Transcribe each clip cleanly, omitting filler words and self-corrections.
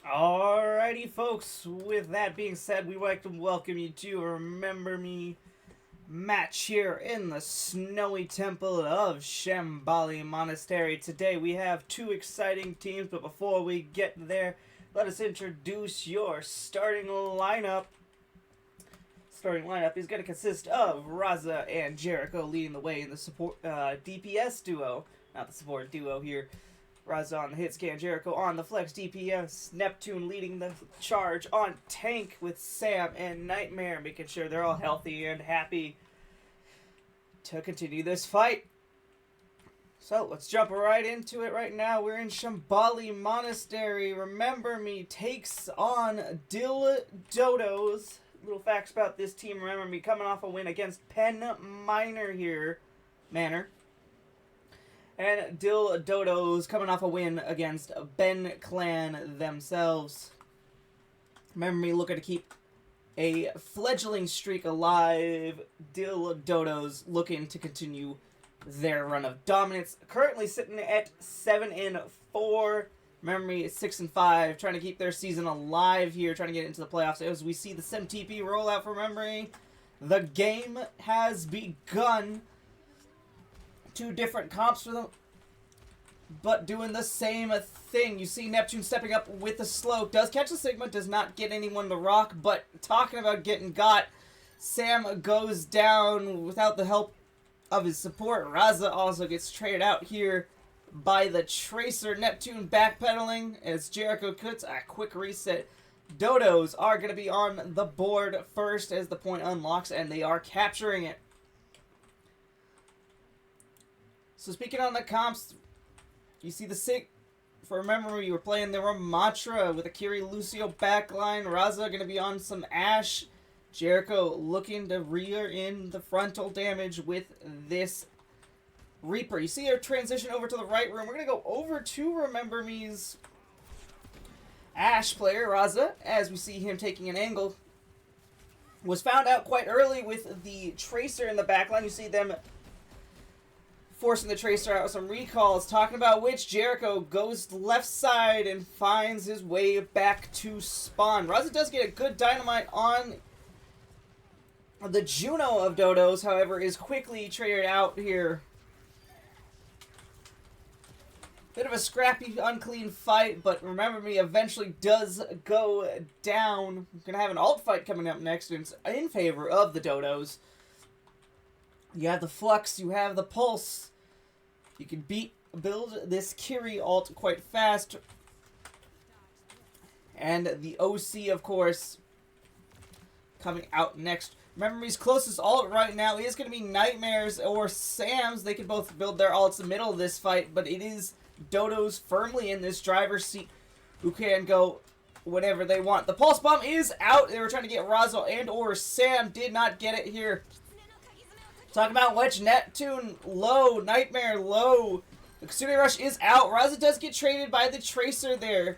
Alrighty, folks, with that being said, we'd like to welcome you to a Remember Me match here in the snowy temple of Shambhala Monastery. Today we have two exciting teams, but before we get there, let us introduce your starting lineup. Starting lineup is going to consist of Raza and Jericho leading the way in the support DPS duo. Not the support duo here. Raza on the hit scan, Jericho on the flex DPS, Neptune leading the charge on tank with Sam and Nightmare, making sure they're all healthy and happy to continue this fight. So let's jump right into it right now. We're in Shambhala Monastery. Remember Me takes on Dhill Dodos. Little facts about this team. Remember Me coming off a win against Penn Manor here. And Dhill Dodos coming off a win against Ben Clan themselves. Remember Me looking to keep a fledgling streak alive. Dhill Dodos looking to continue their run of dominance. Currently sitting at 7-4. Remember Me 6-5. Trying to keep their season alive here. Trying to get into the playoffs as we see the SimTP rollout for Remember Me. The game has begun. Two different comps for them, but doing the same thing. You see Neptune stepping up with the slow. Does catch the Sigma, does not get anyone to rock, but talking about getting got, Sam goes down without the help of his support. Raza also gets traded out here by the Tracer. Neptune backpedaling as Jericho cuts a quick reset. Dodos are going to be on the board first as the point unlocks, and they are capturing it. So speaking on the comps, you see the Sig. For Remember Me, you were playing the Ramatra with a Kiri Lucio backline. Raza going to be on some Ashe. Jericho looking to rear in the frontal damage with this Reaper. You see our transition over to the right room. We're going to go over to Remember Me's Ashe player, Raza, as we see him taking an angle. Was found out quite early with the Tracer in the backline. You see them forcing the Tracer out with some recalls, talking about which Jericho goes left side and finds his way back to spawn. Raza does get a good dynamite on the Juno of Dodos, however, is quickly traded out here. Bit of a scrappy, unclean fight, but Remember Me eventually does go down. We're going to have an alt fight coming up next, and it's in favor of the Dodos. You have the Flux, you have the Pulse. You can build this Kiri alt quite fast. And the OC, of course, coming out next. Remember Me's closest alt right now is going to be Nightmares or Sam's. They can both build their alts in the middle of this fight, but it is Dodos firmly in this driver's seat who can go whatever they want. The Pulse Bomb is out. They were trying to get Razo and or Sam. Did not get it here. Talking about Wedge, Neptune low, Nightmare low. The Kasumi Rush is out. Raza does get traded by the Tracer there.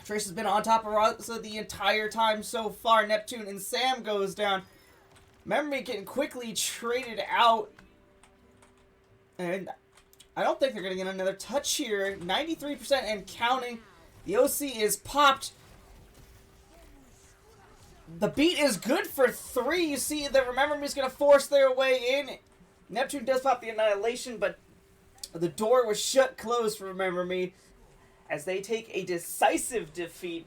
Tracer's been on top of Raza the entire time so far. Neptune and Sam goes down. Remember Me getting quickly traded out. And I don't think they're going to get another touch here. 93% and counting. The OC is popped. The beat is good for 3. You see that Remember Me is going to force their way in. Neptune does pop the Annihilation, but the door was closed for Remember Me as they take a decisive defeat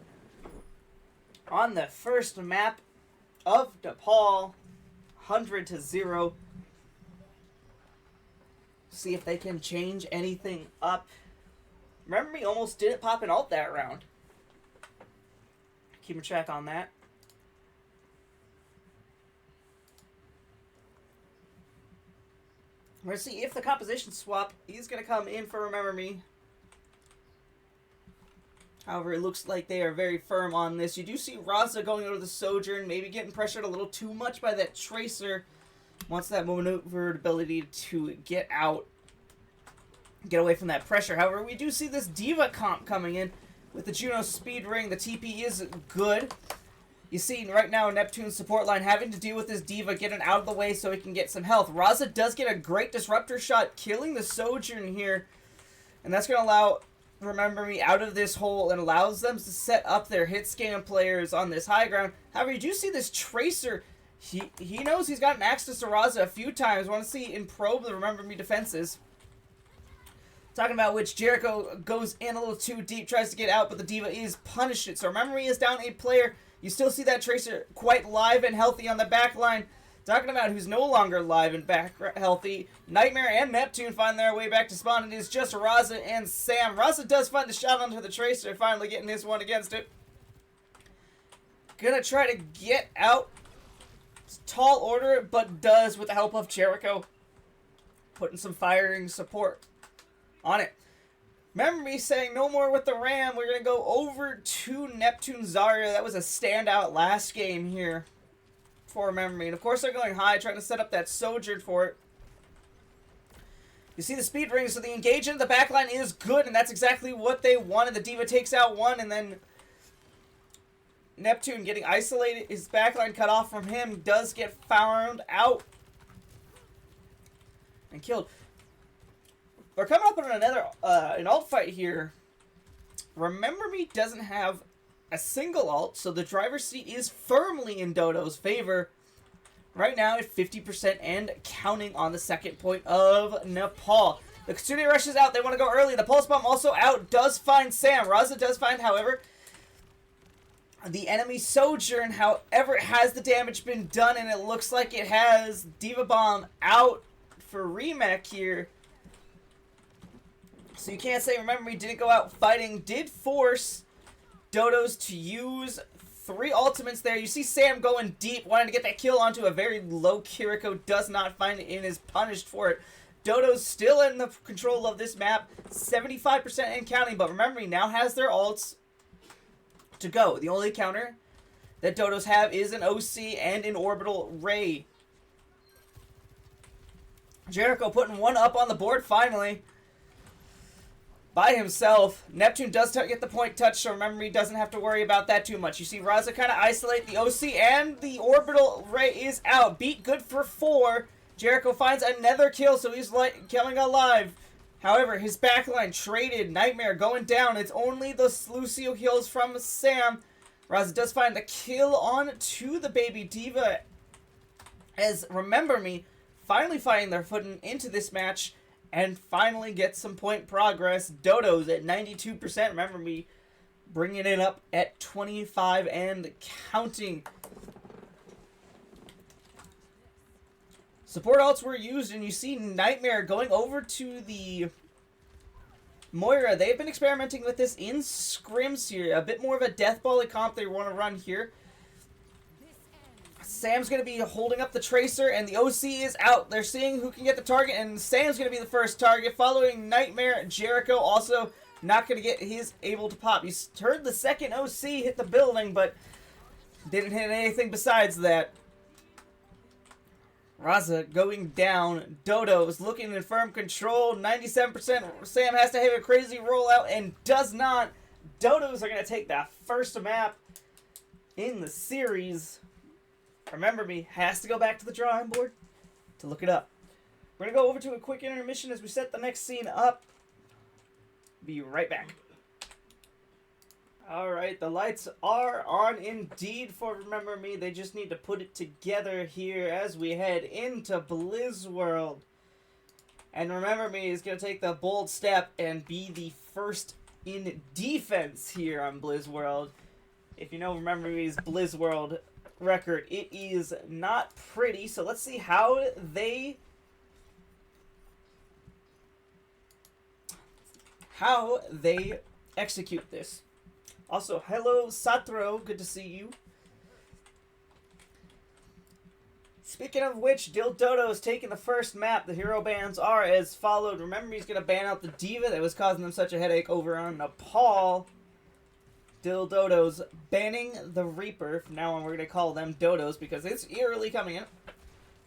on the first map of DePaul, 100-0. See if they can change anything up. Remember Me almost didn't pop an ult that round. Keep a check on that. We're going to see if the composition swap is going to come in for Remember Me. However, it looks like they are very firm on this. You do see Raza going over the Sojourn, maybe getting pressured a little too much by that Tracer. Wants that maneuverability to get out, get away from that pressure. However, we do see this Diva comp coming in with the Juno Speed Ring. The TP is good. You see right now Neptune's support line having to deal with this Diva, getting out of the way so he can get some health. Raza does get a great Disruptor shot, killing the Sojourn here. And that's going to allow Remember Me out of this hole and allows them to set up their hit scan players on this high ground. However, you do see this Tracer. He knows he's gotten access to Raza a few times. Want to see and probe the Remember Me defenses. Talking about which Jericho goes in a little too deep, tries to get out, but the Diva is punished it. So Remember Me is down a player. You still see that Tracer quite live and healthy on the back line. Talking about who's no longer live and back healthy. Nightmare and Neptune find their way back to spawn. It is just Raza and Sam. Raza does find the shot onto the Tracer, finally getting his one against it. Gonna try to get out. It's tall order, but does with the help of Jericho. Putting some firing support on it. Remember Me saying no more with the Ram. We're gonna go over to Neptune Zarya. That was a standout last game here for Remember Me. And of course they're going high, trying to set up that Sojourn for it. You see the speed ring, so the engagement of the backline is good, and that's exactly what they wanted. The Diva takes out one, and then Neptune getting isolated, his backline cut off from him, does get found out and killed. We're coming up on another an ult fight here. Remember Me doesn't have a single ult, so the driver's seat is firmly in Dodo's favor. Right now at 50% and counting on the second point of Nepal. The Kitsune rushes out. They want to go early. The Pulse Bomb also out. Does find Sam. Raza does find, however, the enemy Sojourn. However, has the damage been done? And it looks like it has. Diva Bomb out for Remake here. So you can't say Remember Me didn't go out fighting. Did force Dodos to use 3 ultimates there. You see Sam going deep, wanting to get that kill onto a very low Kiriko. Does not find it and is punished for it. Dodo's still in the control of this map. 75% and counting, but Remember Me now has their ults to go. The only counter that Dodos have is an OC and an Orbital Ray. Jericho putting one up on the board finally. By himself. Neptune does get the point touch, so Remember Me doesn't have to worry about that too much. You see Raza kind of isolate the OC, and the Orbital Ray is out. Beat good for 4. Jericho finds another kill, so he's killing alive. However, his backline traded. Nightmare going down. It's only the Lucio kills from Sam. Raza does find the kill on to the baby Diva, as Remember Me finally finding their footing into this match. And finally get some point progress. Dodos at 92%. Remember Me bringing it up at 25 and counting. Support ults were used, and you see Nightmare going over to the Moira. They've been experimenting with this in scrims here. A bit more of a death volley comp they want to run here. Sam's going to be holding up the Tracer, and the OC is out. They're seeing who can get the target, and Sam's going to be the first target, following Nightmare. Jericho also not going to get his able to pop. You heard the second OC hit the building, but didn't hit anything besides that. Raza going down. Dodos looking in firm control. 97%. Sam has to have a crazy rollout and does not. Dodos are going to take that first map in the series. Remember Me has to go back to the drawing board to look it up. We're going to go over to a quick intermission as we set the next scene up. Be right back. Alright, the lights are on indeed for Remember Me. They just need to put it together here as we head into Blizz World. And Remember Me is going to take the bold step and be the first in defense here on Blizz World. If you know Remember Me's Blizz World record, it is not pretty, so let's see how they execute this. Also, hello Satro, good to see you. Speaking of which, Dhill Dodos taking the first map. The hero bans are as followed. Remember, he's going to ban out the Diva that was causing them such a headache over on Nepal. Dhill Dodos banning the Reaper. From now on, we're going to call them Dodos because it's eerily coming in.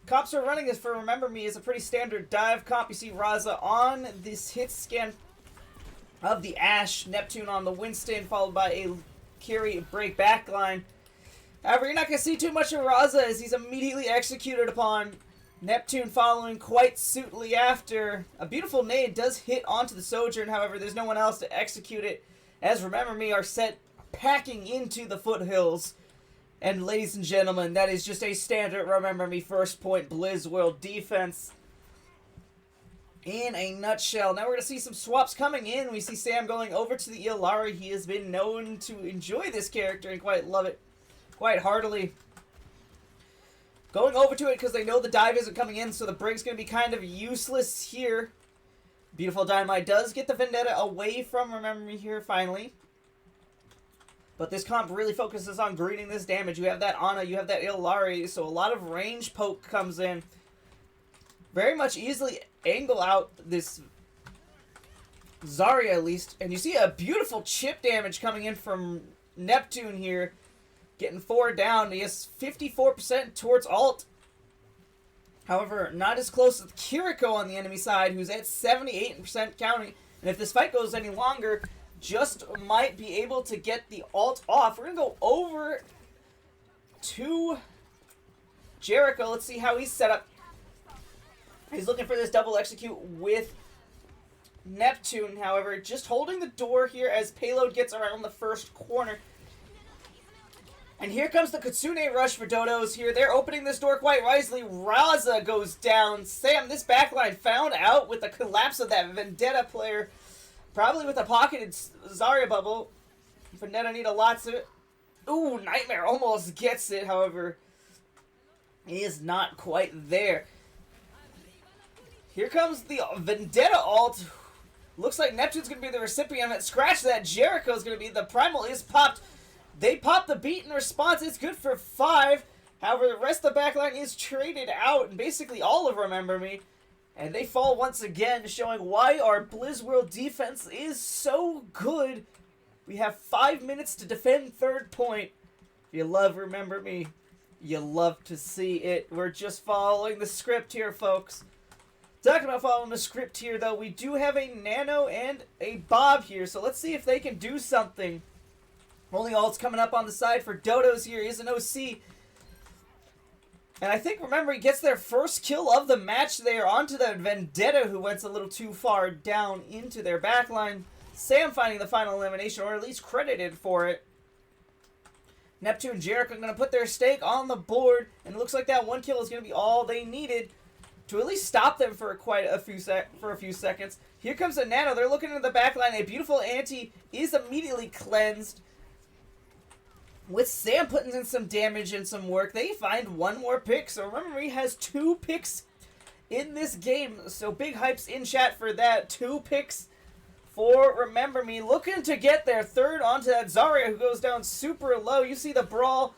Comps are running this for Remember Me is a pretty standard dive comp. You see Raza on this hit scan of the Ashe. Neptune on the Winston, followed by a carry break backline. However, you're not going to see too much of Raza as he's immediately executed upon Neptune following quite suitably after. A beautiful nade does hit onto the Sojourn, however, there's no one else to execute it, as Remember Me are set packing into the foothills. And ladies and gentlemen, that is just a standard Remember Me first point Blizz World defense in a nutshell. Now we're going to see some swaps coming in. We see Sam going over to the Illari. He has been known to enjoy this character and quite love it, quite heartily. Going over to it because they know the dive isn't coming in, so the Brig's going to be kind of useless here. Beautiful Dynamite does get the Vendetta away from Remember Me here finally. But this comp really focuses on greeting this damage. You have that Ana, you have that Illari, so a lot of range poke comes in. Very much easily angle out this Zarya at least. And you see a beautiful chip damage coming in from Neptune here. Getting 4 down. He has 54% towards ult. However, not as close as Kiriko on the enemy side, who's at 78% counting. And if this fight goes any longer, just might be able to get the ult off. We're going to go over to Jericho. Let's see how he's set up. He's looking for this double execute with Neptune, however, just holding the door here as Payload gets around the first corner. And here comes the Kitsune rush for Dodos here. They're opening this door quite wisely. Raza goes down. Sam, this backline found out with the collapse of that Vendetta player. Probably with a pocketed Zarya bubble. Vendetta need a lot to it. Ooh, Nightmare almost gets it, however. He is not quite there. Here comes the Vendetta ult. Looks like Neptune's going to be the recipient of it. Scratch that. Jericho's going to be. The Primal is popped. They pop the beat in response. It's good for 5. However, the rest of the backline is traded out. And basically all of Remember Me. And they fall once again, showing why our Blizz World defense is so good. We have 5 minutes to defend third point. If you love Remember Me, you love to see it. We're just following the script here, folks. Talking about following the script here, though, we do have a Nano and a Bob here. So let's see if they can do something. Only ult's coming up on the side for Dodos here. He is an OC. And I think, remember, he gets their first kill of the match there onto the Vendetta, who went a little too far down into their backline. Sam finding the final elimination, or at least credited for it. Neptune and Jericho are going to put their stake on the board. And it looks like that one kill is going to be all they needed to at least stop them for a few seconds. Here comes a Nano. They're looking into the backline. A beautiful anti is immediately cleansed. With Sam putting in some damage and some work, they find one more pick. So remember, he has 2 picks in this game. So big hypes in chat for that. 2 picks for Remember Me. Looking to get their third onto that Zarya, who goes down super low. You see the brawl.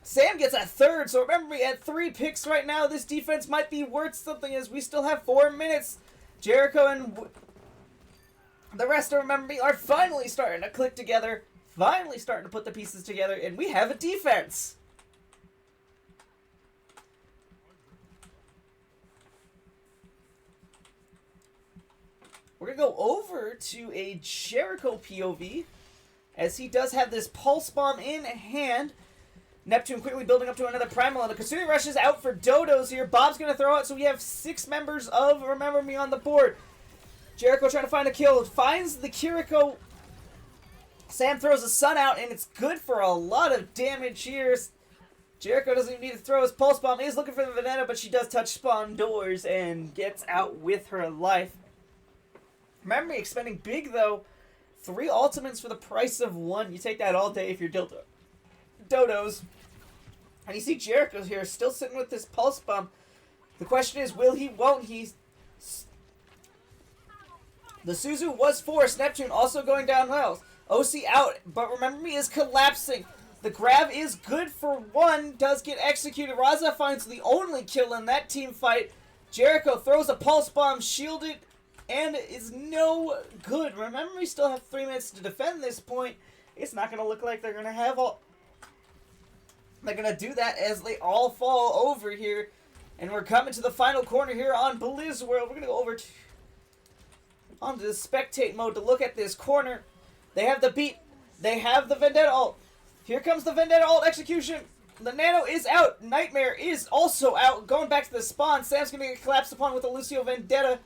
Sam gets a third. So remember, me at 3 picks right now. This defense might be worth something as we still have 4 minutes. Jericho and the rest of Remember Me are finally starting to click together. Finally starting to put the pieces together, and we have a defense. We're going to go over to a Jericho POV, as he does have this Pulse Bomb in hand. Neptune quickly building up to another Primal, and the Kitsune rush is out for Dodos here. Bob's going to throw it, so we have 6 members of Remember Me on the board. Jericho trying to find a kill, finds the Kiriko. Sam throws a Sun out, and it's good for a lot of damage here. Jericho doesn't even need to throw his Pulse Bomb. He's looking for the Vendetta, but she does touch spawn doors and gets out with her life. Remember, expending big, though. 3 ultimates for the price of 1. You take that all day if you're Dhill Dodos. And you see Jericho here still sitting with this Pulse Bomb. The question is, will he, won't he? The Suzu was forced. Neptune also going down well. OC out, but Remember Me is collapsing. The grab is good for 1, does get executed. Raza finds the only kill in that team fight. Jericho throws a Pulse Bomb, shielded, and is no good. Remember, we still have 3 minutes to defend this point. It's not going to look like they're going to have all... They're going to do that as they all fall over here. And we're coming to the final corner here on Blizz World. We're going to go over onto the spectate mode to look at this corner. They have the beat. They have the Vendetta ult. Here comes the Vendetta ult execution. The Nano is out. Nightmare is also out. Going back to the spawn. Sam's going to get collapsed upon with a Lucio Vendetta.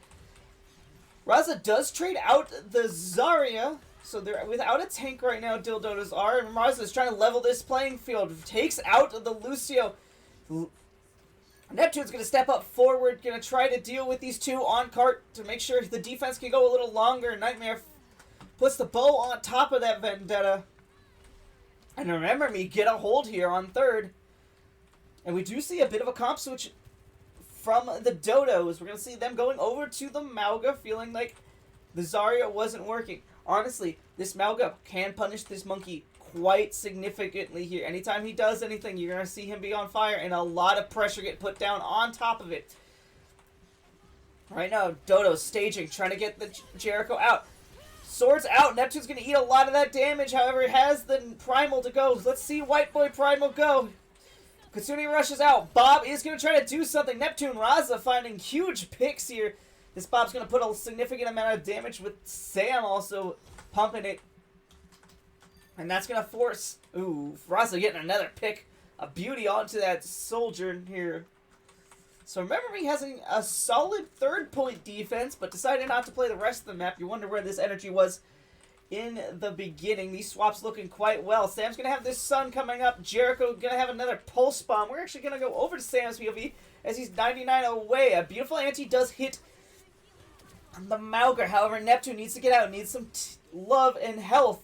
Raza does trade out the Zarya. So they're without a tank right now, Dhill Dodos are. And Raza is trying to level this playing field. Takes out the Lucio. Neptune's going to step up forward. Going to try to deal with these two on cart to make sure the defense can go a little longer. Nightmare puts the bow on top of that Vendetta. And remember me, get a hold here on third. And we do see a bit of a comp switch from the Dodos. We're going to see them going over to the Mauga, feeling like the Zarya wasn't working. Honestly, this Mauga can punish this monkey quite significantly here. Anytime he does anything, you're going to see him be on fire and a lot of pressure get put down on top of it. Right now, Dodo's staging, trying to get the Jericho out. Swords out. Neptune's going to eat a lot of that damage. However, he has the Primal to go. Let's see White Boy Primal go. Katsuni rushes out. Bob is going to try to do something. Neptune, Raza finding huge picks here. This Bob's going to put a significant amount of damage with Sam also pumping it. And that's going to force... Ooh, Raza getting another pick. A beauty onto that soldier here. So remember me having a solid third point defense, but decided not to play the rest of the map. You wonder where this energy was in the beginning. These swaps looking quite well. Sam's going to have this sun coming up. Jericho going to have another pulse bomb. We're actually going to go over to Sam's POV as he's 99 away. A beautiful anti does hit the Mauger. However, Neptune needs to get out. Needs some love and health.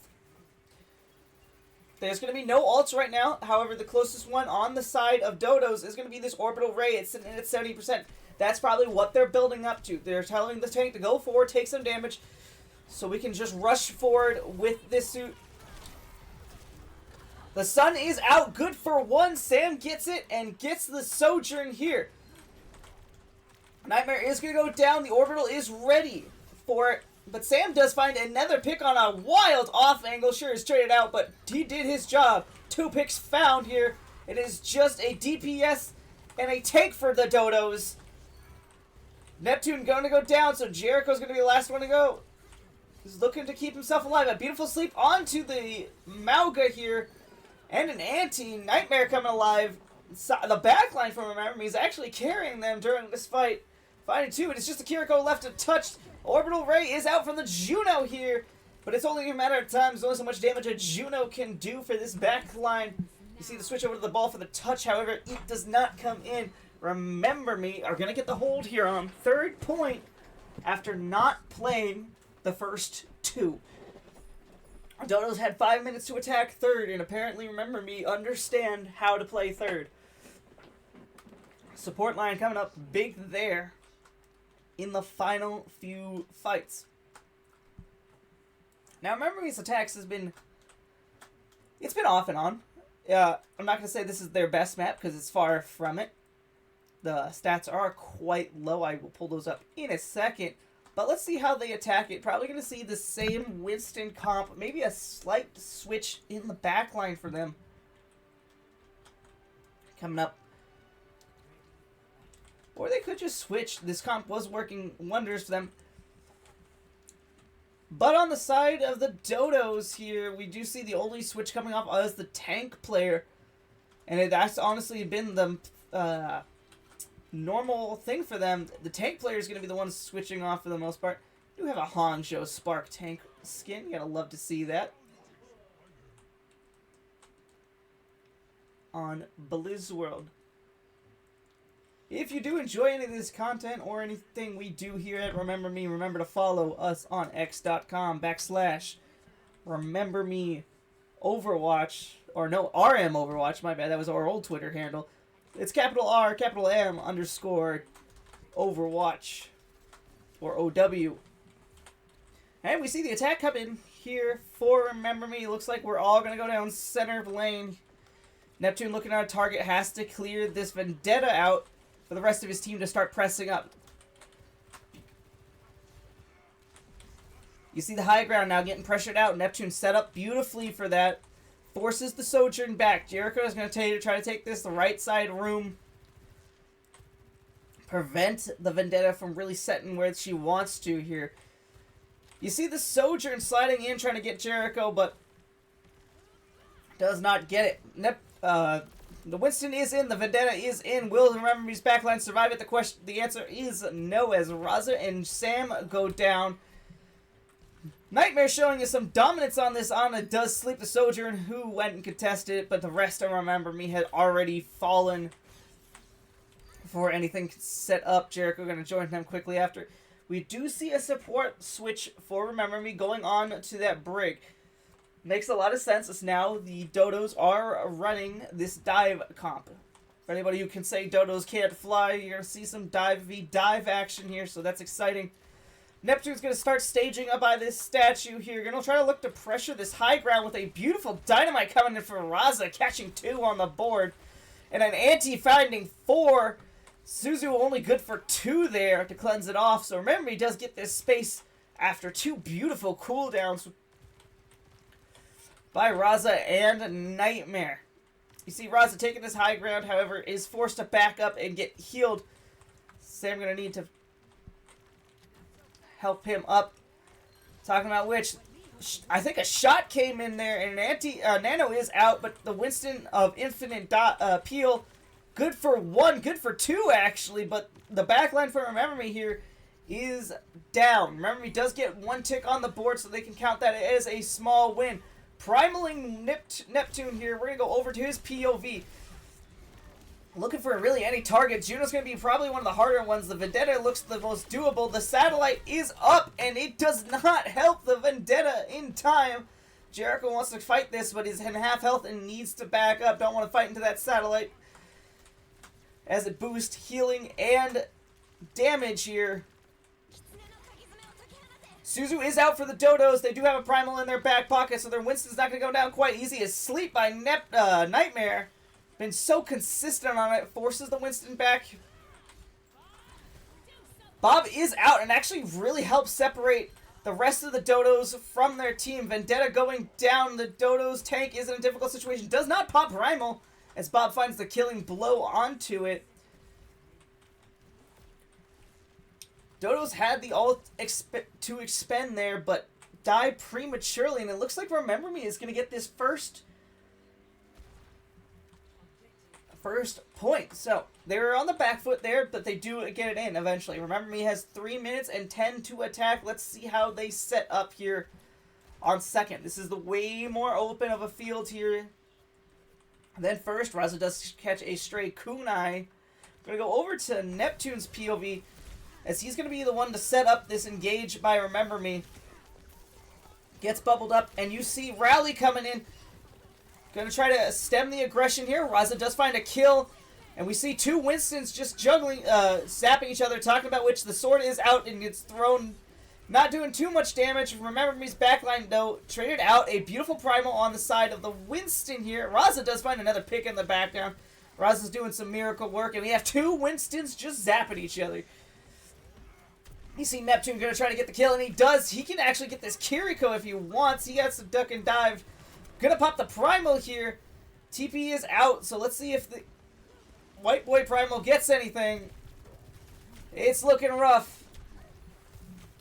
There's going to be no ults right now. However, the closest one on the side of Dodos is going to be this Orbital Ray. It's sitting at 70%. That's probably what they're building up to. They're telling the tank to go forward, take some damage, so we can just rush forward with this suit. The sun is out. Good for one. Sam gets it and gets the Sojourn here. Nightmare is going to go down. The Orbital is ready for it. But Sam does find another pick on a wild off angle. Sure, is traded out, but he did his job. 2 picks found here. It is just a DPS and a tank for the Dodos. Neptune going to go down, so Jericho's going to be the last one to go. He's looking to keep himself alive. A beautiful sleep onto the Mauga here. And an anti-Nightmare coming alive. The backline from Remember Me is actually carrying them during this fight. Fighting 2, and it's just the Kiriko left untouched. Orbital Ray is out from the Juno here, but it's only a matter of time. There's only so much damage a Juno can do for this back line. You see the switch over to the ball for the touch, however, it does not come in. Remember Me are going to get the hold here on third point after not playing the first 2. Dodos had 5 minutes to attack third, and apparently Remember Me understand how to play third. Support line coming up big there in the final few fights. Now, Remember Me's attacks has been... It's been off and on. I'm not going to say this is their best map, because it's far from it. The stats are quite low. I will pull those up in a second. But let's see how they attack it. Probably going to see the same Winston comp. Maybe a slight switch in the backline for them. Coming up. Or they could just switch. This comp was working wonders for them. But on the side of the Dodos here, we do see the only switch coming off as the tank player. And that's honestly been the normal thing for them. The tank player is going to be the one switching off for the most part. We do have a Hangzhou Spark tank skin. You gotta love to see that. On Blizzworld. If you do enjoy any of this content or anything we do here at Remember Me, remember to follow us on x.com/RememberMeOverwatch. Or no, RM Overwatch, my bad. That was our old Twitter handle. It's capital R, capital M, _ Overwatch. Or OW. And we see the attack coming here for Remember Me. Looks like we're all going to go down center of lane. Neptune looking at our target, has to clear this Vendetta out for the rest of his team to start pressing up. You see the high ground now getting pressured out. Neptune set up beautifully for that. Forces the Sojourn back. Jericho is going to try to take this the right side room. Prevent the Vendetta from really setting where she wants to here. You see the Sojourn sliding in, trying to get Jericho, but does not get it. The Winston is in. The Vendetta is in. Will Remember Me's backline survive it? The answer is no, as Raza and Sam go down. Nightmare showing us some dominance on this. Anna does sleep the Sojourn, who went and contested it, but the rest of Remember Me had already fallen before anything set up. Jericho going to join them quickly after. We do see a support switch for Remember Me going on to that brig. Makes a lot of sense as now the Dodos are running this dive comp. For anybody who can say Dodos can't fly, you're going to see some dive action here, so that's exciting. Neptune's going to start staging up by this statue here. Going to try to look to pressure this high ground with a beautiful dynamite coming in for Raza, catching 2 on the board. And an anti-finding 4. Suzu only good for 2 there to cleanse it off. So remember, he does get this space after 2 beautiful cooldowns by Raza and Nightmare. You see Raza taking this high ground, however, is forced to back up and get healed. Sam going to need to help him up. Talking about which, I think a shot came in there, and an Nano is out, but the Winston of Infinite Peel, good for 1, good for 2 actually, but the backline for Remember Me here is down. Remember Me does get 1 tick on the board, so they can count that as a small win. Primaling Neptune here, we're going to go over to his POV. Looking for really any target. Juno's going to be probably one of the harder ones. The Vendetta looks the most doable. The satellite is up, and it does not help the Vendetta in time. Jericho wants to fight this, but he's in half health and needs to back up. Don't want to fight into that satellite, as it boosts healing and damage here. Suzu is out for the Dodos. They do have a Primal in their back pocket, so their Winston's not going to go down quite easy. Asleep by Nightmare. Been so consistent on it. Forces the Winston back. Bob is out and actually really helps separate the rest of the Dodos from their team. Vendetta going down. The Dodos tank is in a difficult situation. Does not pop Primal as Bob finds the killing blow onto it. Dodos had the ult to expend there, but died prematurely. And it looks like Remember Me is going to get this first point. So they were on the back foot there, but they do get it in eventually. Remember Me has 3 minutes and 10 to attack. Let's see how they set up here on second. This is the way more open of a field here. And then first, Raza does catch a stray kunai. We're going to go over to Neptune's POV, as he's going to be the one to set up this engage by Remember Me. Gets bubbled up, and you see Rally coming in. Going to try to stem the aggression here. Raza does find a kill. And we see 2 Winstons just juggling, zapping each other, talking about which the sword is out and gets thrown. Not doing too much damage. Remember Me's backline, though, traded out a beautiful Primal on the side of the Winston here. Raza does find another pick in the background. Raza's doing some miracle work, and we have 2 Winstons just zapping each other. You see Neptune going to try to get the kill, and he does. He can actually get this Kiriko if he wants. He has to duck and dive. Gonna pop the Primal here. TP is out, so let's see if the White Boy Primal gets anything. It's looking rough.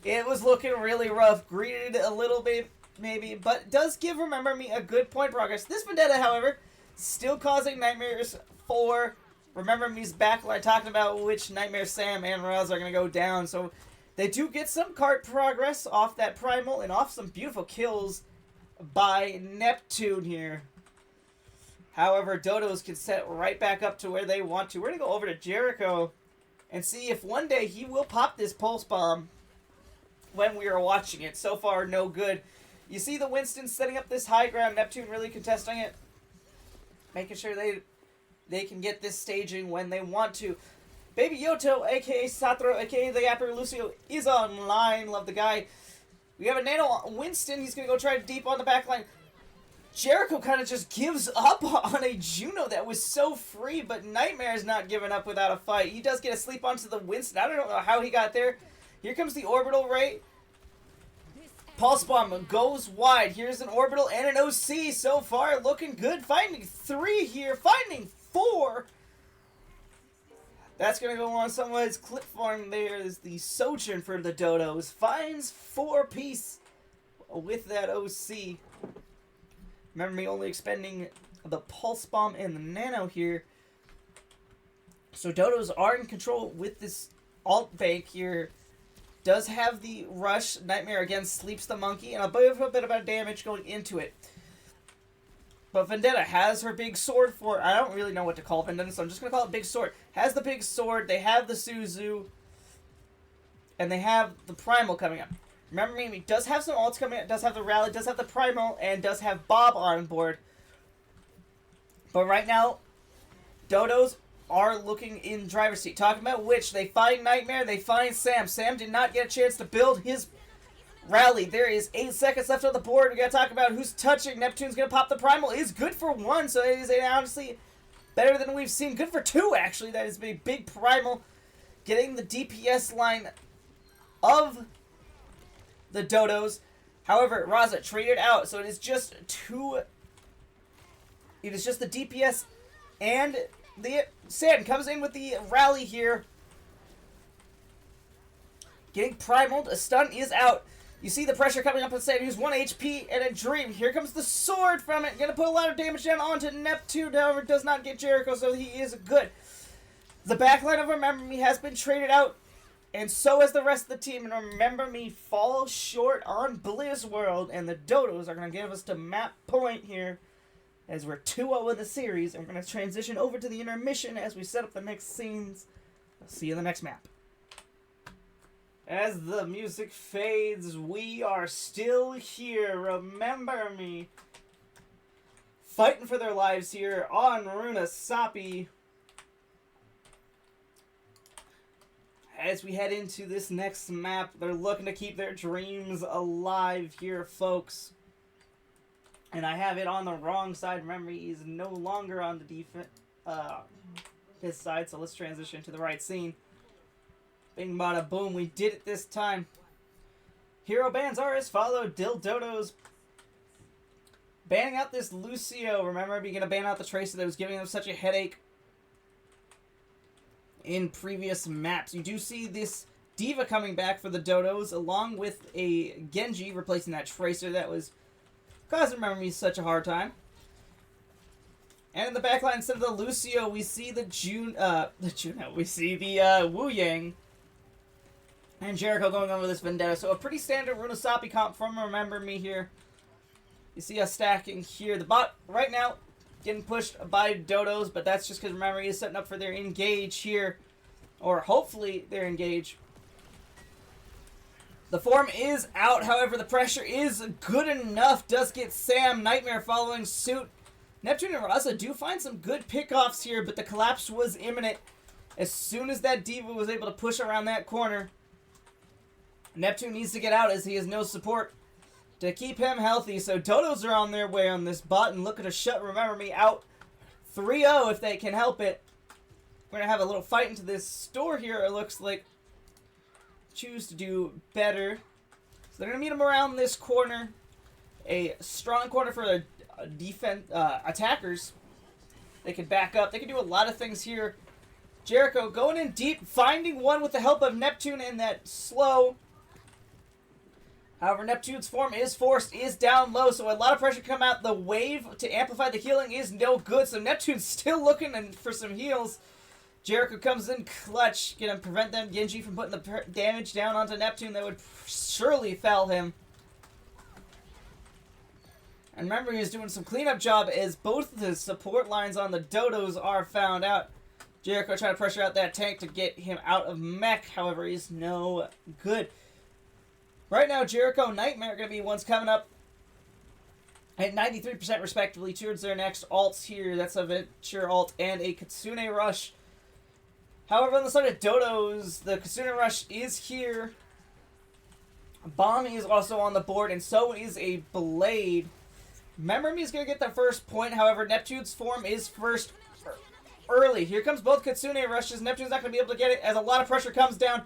It was looking really rough. Greeted a little bit, maybe, but does give Remember Me a good point progress. This Vendetta, however, still causing nightmares for Remember Me's backline, talking about which Nightmare Sam and Raz are going to go down. So they do get some cart progress off that Primal and off some beautiful kills by Neptune here. However, Dodos can set right back up to where they want to. We're going to go over to Jericho and see if one day he will pop this Pulse Bomb when we are watching it. So far, no good. You see the Winston setting up this high ground. Neptune really contesting it. Making sure they can get this staging when they want to. Baby Yoto, a.k.a. Satro, a.k.a. the Yapper Lucio, is online. Love the guy. We have a Nano Winston. He's going to go try to deep on the back line. Jericho kind of just gives up on a Juno that was so free, but Nightmare's not giving up without a fight. He does get a sleep onto the Winston. I don't know how he got there. Here comes the Orbital Ray. Pulse Bomb goes wide. Here's an Orbital and an OC so far. Looking good. Finding 3 here. Finding 4. That's going to go on someone's clip farm. There is the Sojourn for the Dodos. Finds 4-piece with that OC. Remember Me only expending the Pulse Bomb and the Nano here. So Dodos are in control with this alt bank here. Does have the rush. Nightmare again sleeps the monkey, and a bit of damage going into it. But Vendetta has her big sword for... I don't really know what to call Vendetta, so I'm just going to call it Big Sword. Has the big sword, they have the Suzu, and they have the Primal coming up. Remember me, he does have some alts coming up, does have the Rally, does have the Primal, and does have Bob on board. But right now, Dodos are looking in driver's seat. Talking about which, they find Nightmare, they find Sam. Sam did not get a chance to build his Rally. There is 8 seconds left on the board. We gotta talk about who's touching. Neptune's gonna pop the Primal. Is good for 1, so it is honestly better than we've seen. Good for 2, actually. That is a big Primal. Getting the DPS line of the Dodos. However, Raza traded out, so it is just 2. It is just the DPS and the Sam comes in with the Rally here. Getting Primaled. A stun is out. You see the pressure coming up on Sam. He's 1 HP and a Dream. Here comes the sword from it. Gonna put a lot of damage down onto Neptune. However, does not get Jericho, so he is good. The backline of Remember Me has been traded out, and so has the rest of the team. And Remember Me falls short on Blizz World, and the Dodos are gonna give us to map point here, as we're 2-0 in the series, and we're gonna transition over to the intermission as we set up the next scenes. I'll see you in the next map. As the music fades, we are still here. Remember Me fighting for their lives here on Runasapi. As we head into this next map, they're looking to keep their dreams alive here, folks. And I have it on the wrong side. Remember, he's no longer on the his side, so let's transition to the right scene. Bing bada boom, we did it this time. Hero bans are as follow. Dhill Dodos banning out this Lucio. Remember, we're going to ban out the Tracer that was giving them such a headache in previous maps. You do see this Diva coming back for the Dodos, along with a Genji replacing that Tracer that was causing Remember Me such a hard time. And in the backline, instead of the Lucio, we see the we see the Wu Yang and Jericho going on with this Vendetta. So a pretty standard Runasapi comp from Remember Me here. You see us stacking here. The bot right now getting pushed by Dodos, but that's just because Remember Me is setting up for their engage here. Or hopefully their engage. The form is out, however, the pressure is good enough. Does get Sam. Nightmare following suit. Neptune and Raza do find some good pickoffs here, but the collapse was imminent. As soon as that Diva was able to push around that corner, Neptune needs to get out as he has no support to keep him healthy. So Dodos are on their way on this bot and looking to shut Remember Me out 3-0 if they can help it. We're going to have a little fight into this store here, it looks like. Choose to do better. So they're going to meet him around this corner. A strong corner for the attackers. They can back up. They can do a lot of things here. Jericho going in deep, finding one with the help of Neptune and that slow. However, Neptune's form is forced, is down low, so a lot of pressure come out. The wave to amplify the healing is no good, so Neptune's still looking for some heals. Jericho comes in clutch, gonna prevent them Genji from putting the damage down onto Neptune that would surely fell him. And remember, he's doing some cleanup job as both the support lines on the Dodos are found out. Jericho trying to pressure out that tank to get him out of mech, however, he's no good. Right now, Jericho and Nightmare are going to be ones coming up at 93% respectively towards their next alts here. That's a Venture alt and a Kitsune Rush. However, on the side of Dodos, the Kitsune Rush is here. Bomb is also on the board, and so is a Blade. Remember Me is going to get the first point. However, Neptune's form is first early. Here comes both Kitsune Rushes. Neptune's not going to be able to get it as a lot of pressure comes down.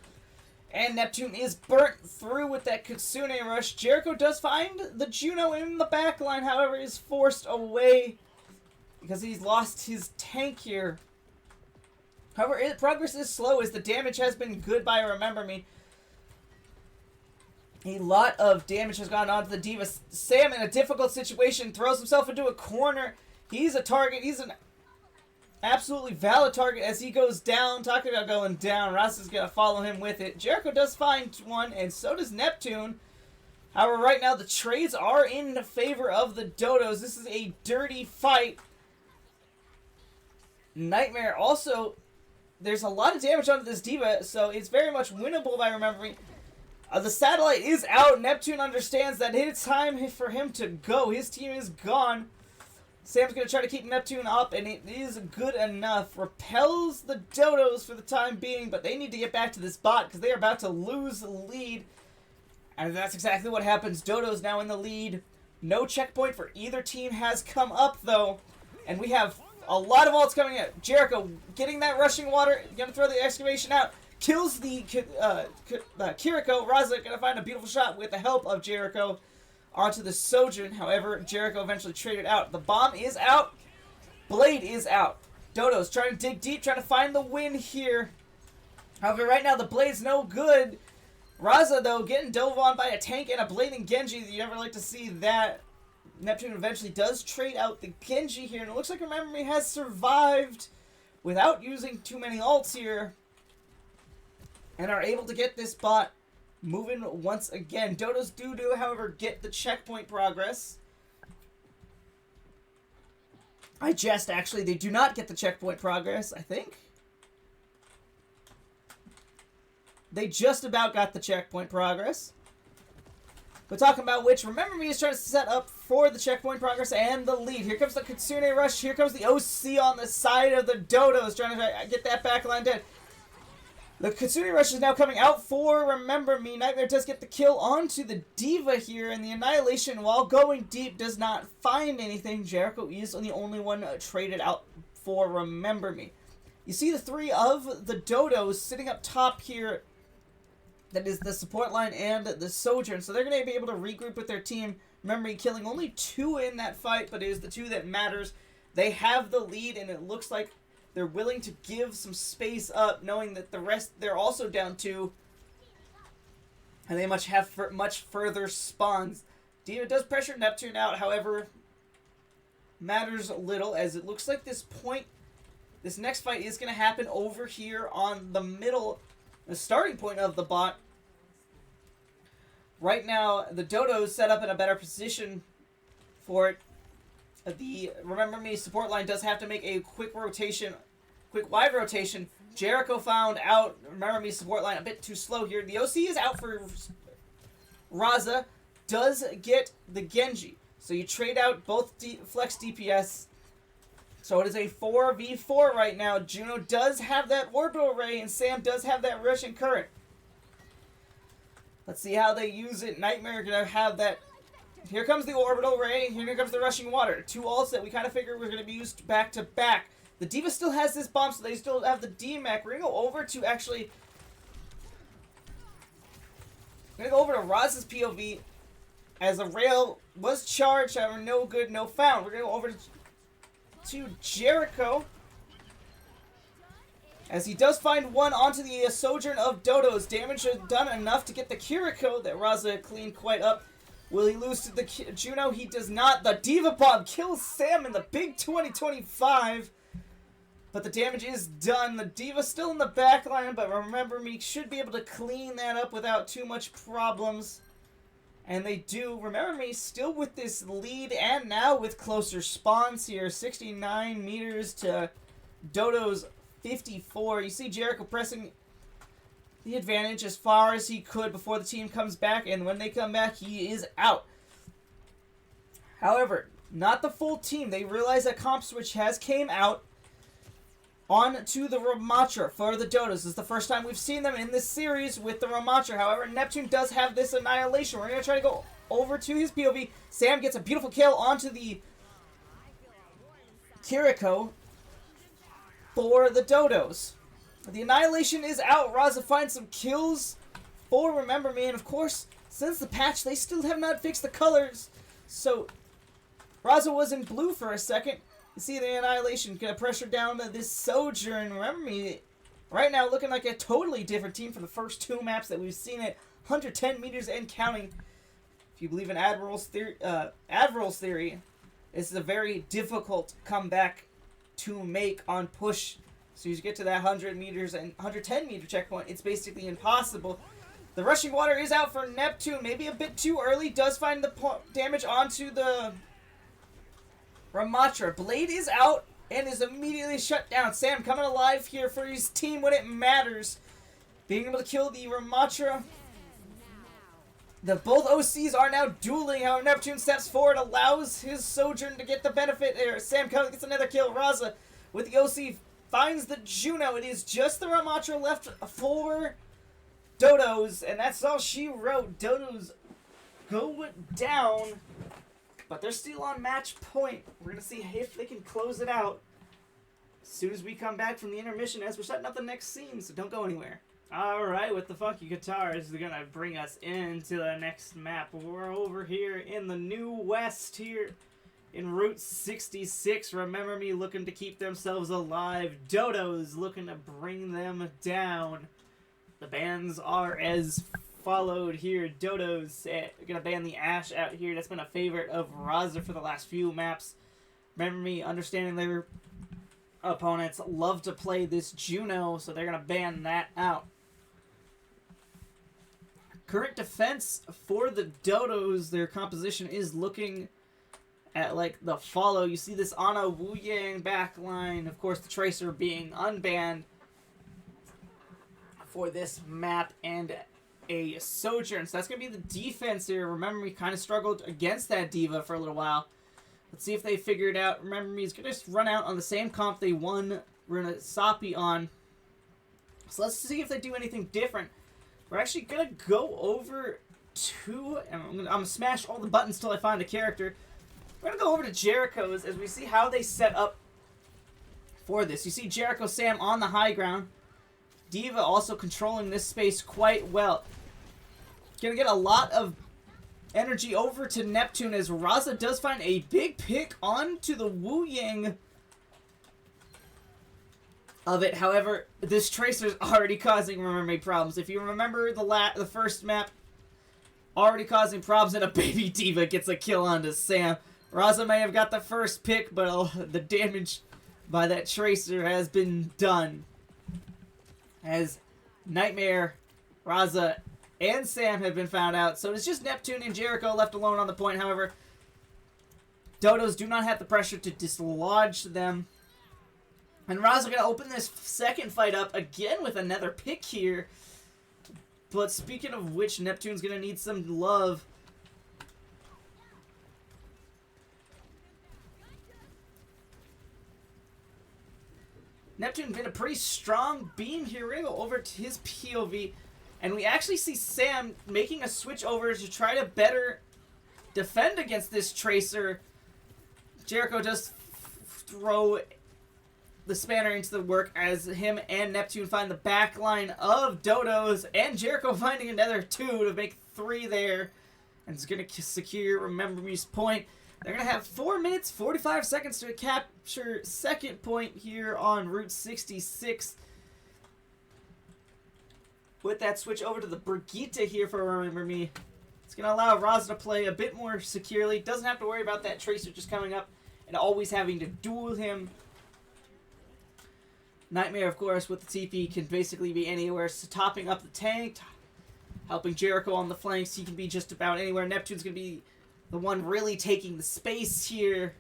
And Neptune is burnt through with that Kitsune Rush. Jericho does find the Juno in the backline, however, is forced away because he's lost his tank here. However, progress is slow as the damage has been good by Remember Me. A lot of damage has gone on to the Diva. Sam, in a difficult situation, throws himself into a corner. He's a target. He's an absolutely valid target as he goes down. Talking about going down. Ross is going to follow him with it. Jericho does find one, and so does Neptune. However, right now the trades are in favor of the Dodos. This is a dirty fight. Nightmare also, there's a lot of damage onto this Diva, so it's very much winnable if I remember. The satellite is out. Neptune understands that it's time for him to go. His team is gone. Sam's going to try to keep Neptune up, and it is good enough. Repels the Dodos for the time being, but they need to get back to this bot because they are about to lose the lead. And that's exactly what happens. Dodos now in the lead. No checkpoint for either team has come up, though. And we have a lot of ults coming in. Jericho getting that rushing water. Going to throw the excavation out. Kills the Kiriko. Raza going to find a beautiful shot with the help of Jericho onto the Sojourn. However, Jericho eventually traded out. The bomb is out. Blade is out. Dodos trying to dig deep, trying to find the win here. However, right now the Blade's no good. Raza, though, getting dove on by a tank and a Blading Genji. You never like to see that. Neptune eventually does trade out the Genji here, and it looks like Remember Me has survived without using too many ults here, and are able to get this bot moving once again. Dodos do, however, get the checkpoint progress. I jest, actually. They do not get the checkpoint progress, I think. They just about got the checkpoint progress. But talking about which, Remember Me is trying to set up for the checkpoint progress and the lead. Here comes the Kitsune Rush. Here comes the OC on the side of the Dodos, trying to get that backline dead. The Kitsune Rush is now coming out for Remember Me. Nightmare does get the kill onto the Diva here, and the Annihilation, while going deep, does not find anything. Jericho is the only one traded out for Remember Me. You see the three of the Dodos sitting up top here. That is the support line and the Sojourn. So they're going to be able to regroup with their team. Remember, killing only 2 in that fight, but it is the 2 that matters. They have the lead, and it looks like they're willing to give some space up, knowing that the rest, they're also down 2. And they have much further spawns. Diva does pressure Neptune out, however, matters little, as it looks like this next fight is going to happen over here on the starting point of the bot. Right now, the Dodos set up in a better position for it. The Remember Me support line does have to make a quick wide rotation. Jericho found out Remember Me support line a bit too slow here. The OC is out for Raza. Does get the Genji. So you trade out both flex DPS. So it is a 4v4 right now. Juno does have that orbital ray, and Sam does have that rushing current. Let's see how they use it. Nightmare gonna have that. Here comes the orbital ray. Here comes the rushing water. 2 ults that we kind of figured were gonna be used back to back. The Diva still has this bomb, so they still have the DMAC. We're gonna go over to Roz's POV, as a rail was charged. However, no good, no found. We're gonna go over to Jericho, as he does find one onto the Sojourn of Dodos. Damage is done enough to get the Kiriko that Raza cleaned quite up. Will he lose to the Juno? He does not. The Diva Bomb kills Sam in the big 2025. But the damage is done. The Diva still in the backline, but Remember Me should be able to clean that up without too much problems. And they do. Remember Me still with this lead, and now with closer spawns here. 69 meters to Dodo's 54. You see Jericho pressing the advantage as far as he could before the team comes back, and when they come back, he is out. However, not the full team. They realize that comp switch has came out on to the Ramatra for the Dodos. This is the first time we've seen them in this series with the Ramatra. However, Neptune does have this Annihilation. We're going to try to go over to his POV. Sam gets a beautiful kill onto the Kiriko for the Dodos. The Annihilation is out. Raza finds some kills for Remember Me. And of course, since the patch, they still have not fixed the colors. So, Raza was in blue for a second. You see the Annihilation gonna pressure down this Sojourn. Remember Me right now looking like a totally different team from the first 2 maps that we've seen it. 110 meters and counting. If you believe in Admiral's theory, This is a very difficult comeback to make on push. So you get to that 100 meters and 110 meter checkpoint, it's basically impossible. The rushing water is out for Neptune, maybe a bit too early, does find the damage onto the Ramatra. Blade is out and is immediately shut down. Sam coming alive here for his team when it matters. Being able to kill the Ramatra. Both OCs are now dueling. However, Neptune steps forward, allows his Sojourn to get the benefit there. Sam gets another kill. Raza with the OC finds the Juno. It is just the Ramatra left for Dodos, and that's all she wrote. Dodos go down, but they're still on match point. We're going to see if they can close it out as soon as we come back from the intermission as we're setting up the next scene, so don't go anywhere. Alright, with the funky guitars, they're going to bring us into the next map. We're over here in the New West here in Route 66. Remember Me looking to keep themselves alive. Dodos looking to bring them down. The bans are as followed here. Dodos going to ban the Ash out here. That's been a favorite of Raza for the last few maps. Remember Me understanding their opponents love to play this Juno, so they're going to ban that out. Current defense for the Dodos, their composition is looking at like the follow. You see this Ana Wu Yang backline. Of course, the Tracer being unbanned for this map and a Sojourn. So that's going to be the defense here. Remember Me kind of struggled against that Diva for a little while. Let's see if they figure it out. Remember Me is going to just run out on the same comp they won Runa Sapi on. So let's see if they do anything different. We're actually going to go over to... I'm going to smash all the buttons till I find a character. We're going to go over to Jericho's as we see how they set up for this. You see Jericho Sam on the high ground. Diva also controlling this space quite well. Going to get a lot of energy over to Neptune as Raza does find a big pick onto the Wu Yang of it. However, this Tracer's already causing Remember Me problems. If you remember the first map, already causing problems, and a baby Diva gets a kill onto Sam. Raza may have got the first pick, but the damage by that Tracer has been done. As Nightmare, Raza, and Sam have been found out. So it's just Neptune and Jericho left alone on the point. However, Dodos do not have the pressure to dislodge them. And Raza going to open this second fight up again with another pick here. But speaking of which, Neptune's going to need some love. Neptune been a pretty strong beam here. We're going to go over to his POV. And we actually see Sam making a switch over to try to better defend against this Tracer. Jericho does throw the spanner into the work as him and Neptune find the back line of Dodos, and Jericho finding another 2 to make 3 there, and is going to secure Remember Me's point. They're going to have 4 minutes, 45 seconds to capture second point here on Route 66. With that switch over to the Brigitte here for Remember Me. It's going to allow Raza to play a bit more securely. Doesn't have to worry about that Tracer just coming up and always having to duel him. Nightmare, of course, with the TP can basically be anywhere. So topping up the tank, helping Jericho on the flanks. He can be just about anywhere. Neptune's going to be the one really taking the space here.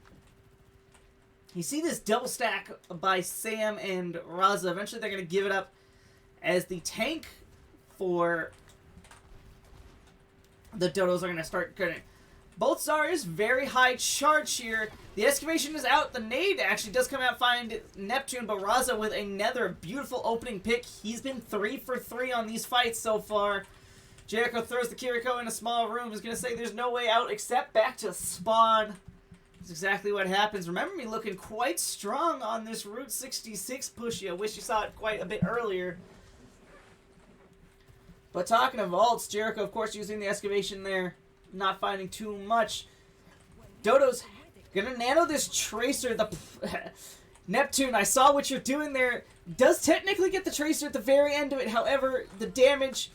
You see this double stack by Sam and Raza. Eventually they're going to give it up as the tank for the Dodos are going to start getting. Both Zarya's very high charge here. The excavation is out. The nade actually does come out, find Neptune, but Raza with another beautiful opening pick. He's been 3 for 3 on these fights so far. Jericho throws the Kiriko in a small room. He's going to say there's no way out except back to spawn. That's exactly what happens. Remember Me looking quite strong on this Route 66 push. I wish you saw it quite a bit earlier. But talking of ults, Jericho, of course, using the excavation there. Not finding too much. Dodo's gonna nano this Tracer. The Neptune, I saw what you're doing there. Does technically get the Tracer at the very end of it. However, the damage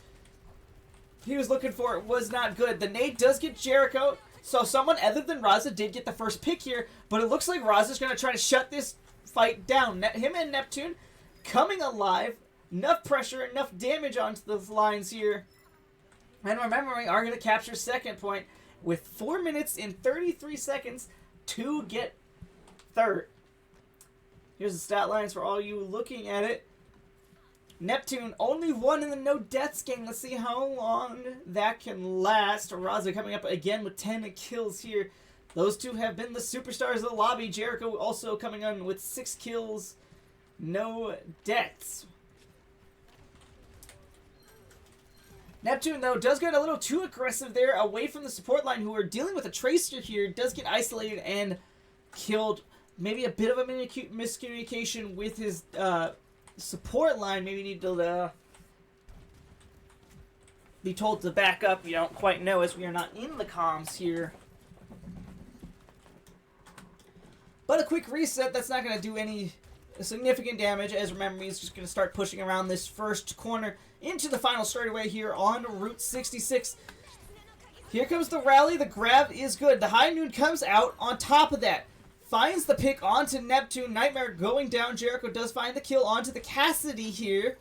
he was looking for was not good. The nade does get Jericho. So someone other than Raza did get the first pick here, but it looks like Raza's going to try to shut this fight down. Him and Neptune coming alive. Enough pressure, enough damage onto those lines here. And remember, we are going to capture second point with 4 minutes and 33 seconds to get third. Here's the stat lines for all you looking at it. Neptune only one in the no deaths game. Let's see how long that can last. Raza coming up again with 10 kills here. Those two have been the superstars of the lobby. Jericho also coming on with 6 kills, no deaths. Neptune, though, does get a little too aggressive there away from the support line, who are dealing with a Tracer here. Does get isolated and killed. Maybe a bit of a miscommunication with his support line. Maybe need to be told to back up. We don't quite know, as we are not in the comms here. But a quick reset, that's not going to do any significant damage, as remember, he's just going to start pushing around this first corner into the final straightaway here on Route 66. Here comes the rally. The grab is good. The High Noon comes out on top of that. Finds the pick onto Neptune. Nightmare going down. Jericho does find the kill onto the Cassidy here.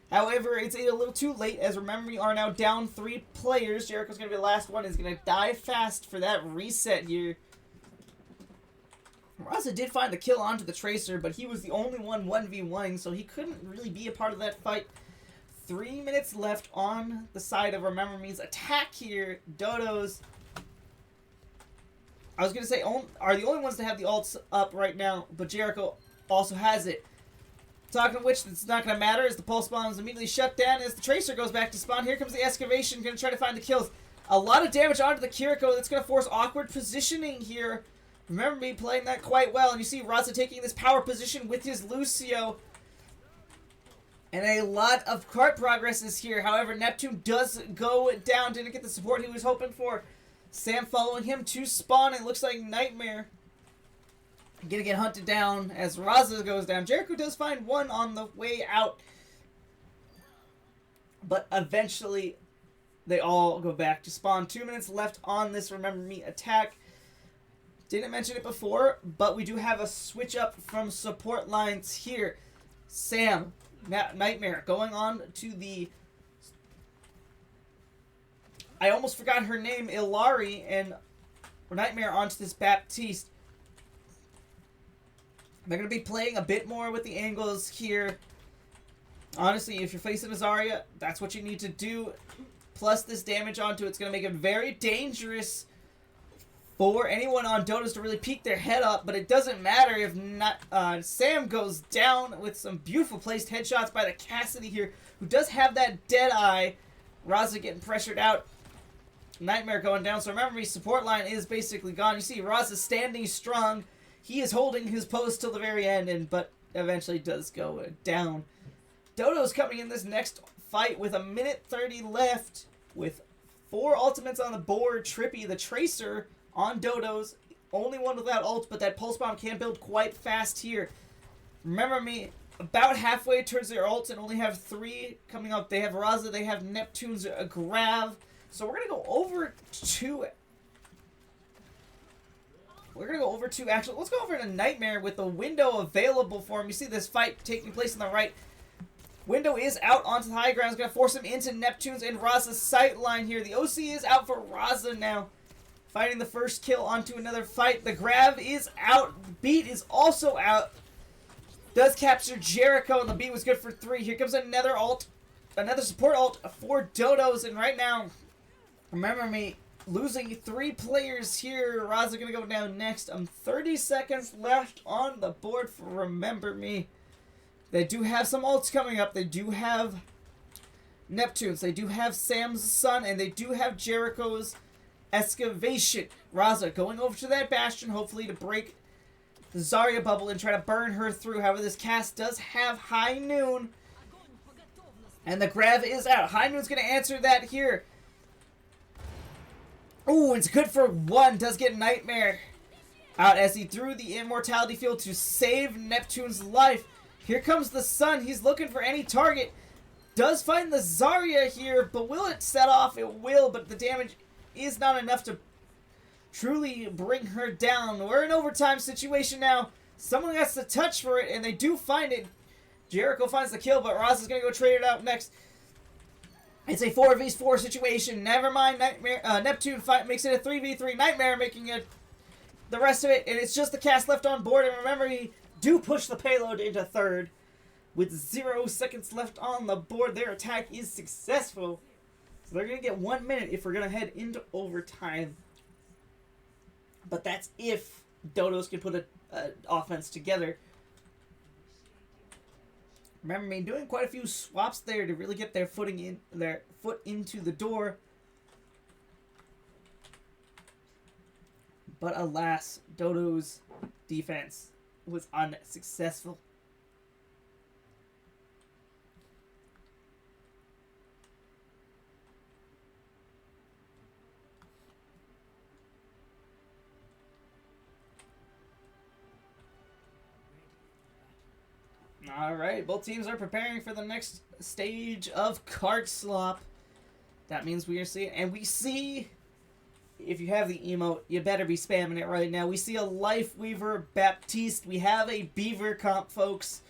However, it's a little too late, as remember, we are now down 3 players. Jericho's going to be the last one. He's going to die fast for that reset here. Raza did find the kill onto the Tracer, but he was the only one 1v1, so he couldn't really be a part of that fight. 3 minutes left on the side of Remember Me's attack here. Dodos, I was going to say, are the only ones to have the ults up right now, but Jericho also has it. Talking of which, it's not going to matter as the pulse bomb is immediately shut down as the Tracer goes back to spawn. Here comes the excavation, going to try to find the kills. A lot of damage onto the Kiriko. That's going to force awkward positioning here. Remember Me playing that quite well, and you see Raza taking this power position with his Lucio. And a lot of cart progress is here. However, Neptune does go down. Didn't get the support he was hoping for. Sam following him to spawn. It looks like Nightmare gonna get hunted down as Raza goes down. Jericho does find one on the way out. But eventually, they all go back to spawn. 2 minutes left on this Remember Me attack. Didn't mention it before, but we do have a switch up from support lines here. Sam, Nightmare, going on to the... I almost forgot her name, Ilari, and Nightmare onto this Baptiste. They're going to be playing a bit more with the angles here. Honestly, if you're facing a Zarya, that's what you need to do. Plus this damage onto it's going to make it very dangerous for anyone on Dodos to really peek their head up, but it doesn't matter if not. Sam goes down with some beautiful placed headshots by the Cassidy here, who does have that dead eye. Raza getting pressured out. Nightmare going down. So Remember Me support line is basically gone. You see Raza standing strong. He is holding his post till the very end, but eventually does go down. Dodo's coming in this next fight with 1:30 left, with 4 ultimates on the board. Trippy, the Tracer, on Dodos, only one without ult, but that pulse bomb can build quite fast here. Remember Me, about halfway towards their ults and only have 3 coming up. They have Raza, they have Neptune's Grav. So we're gonna go over to... actually, let's go over to Nightmare with the window available for him. You see this fight taking place on the right. Window is out onto the high ground. It's gonna force him into Neptune's and Raza's sight line here. The OC is out for Raza now. Fighting the first kill onto another fight. The Grav is out. The Beat is also out. Does capture Jericho, and the Beat was good for 3. Here comes another ult. Another support ult for Dodos, and right now, Remember Me, losing 3 players here. Raza gonna go down next. 30 seconds left on the board for Remember Me. They do have some ults coming up. They do have Neptune's. They do have Sam's Sun, and they do have Jericho's Excavation. Raza going over to that Bastion, hopefully to break the Zarya bubble and try to burn her through. However, this cast does have High Noon, and the Grav is out. High Noon's going to answer that here. Ooh, it's good for 1. Does get Nightmare out as he threw the Immortality Field to save Neptune's life. Here comes the Sun. He's looking for any target. Does find the Zarya here, but will it set off? It will, but the damage is not enough to truly bring her down. We're in overtime situation now. Someone has to touch for it, and they do find it. Jericho finds the kill, but Roz is going to go trade it out next. It's a 4v4 situation. Never mind, Neptune makes it a 3v3. Nightmare making it the rest of it, and it's just the cast left on board. And remember, we do push the payload into third. With 0 seconds left on the board, their attack is successful. So they're going to get 1 minute if we're going to head into overtime. But that's if Dodos can put an offense together. Remember me doing quite a few swaps there to really get their foot into the door. But alas, Dodo's defense was unsuccessful. Alright, both teams are preparing for the next stage of card slop. That means we are seeing, and we see, if you have the emote, you better be spamming it right now. We see a Life Weaver Baptiste. We have a Beaver comp, folks.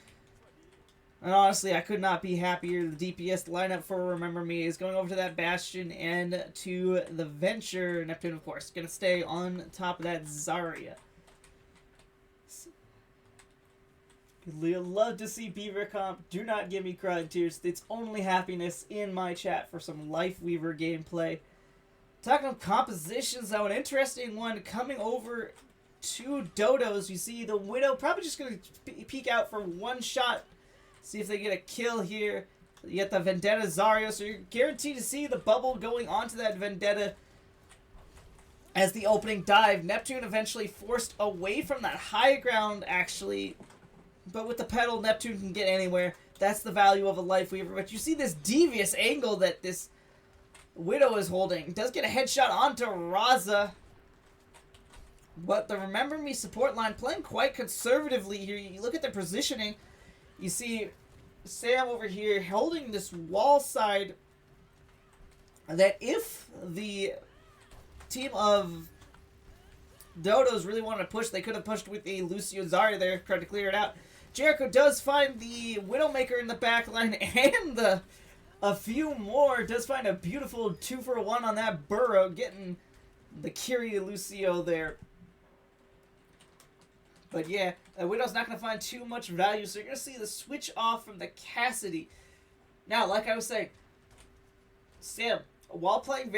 And honestly, I could not be happier. The DPS lineup for Remember Me is going over to that Bastion and to the Venture. Neptune, of course, going to stay on top of that Zarya. You'll love to see Beaver comp. Do not give me crying tears. It's only happiness in my chat for some Life Weaver gameplay. Talking of compositions, though, an interesting one coming over to Dodos. You see the Widow probably just going to peek out for one shot. See if they get a kill here. You get the Vendetta Zarya, so you're guaranteed to see the bubble going onto that Vendetta as the opening dive. Neptune eventually forced away from that high ground, actually. But with the pedal, Neptune can get anywhere. That's the value of a Life Weaver. But you see this devious angle that this Widow is holding. Does get a headshot onto Raza. But the Remember Me support line playing quite conservatively here. You look at the positioning. You see Sam over here holding this wall side that if the team of Dodos really wanted to push, they could have pushed with a Lucio Zarya there, tried to clear it out. Jericho does find the Widowmaker in the back line and a few more. Does find a beautiful 2-for-1 on that Burrow, getting the Kyrie Lucio there. But yeah, Widow's not going to find too much value, so you're going to see the switch off from the Cassidy. Now, like I was saying, Sam, while playing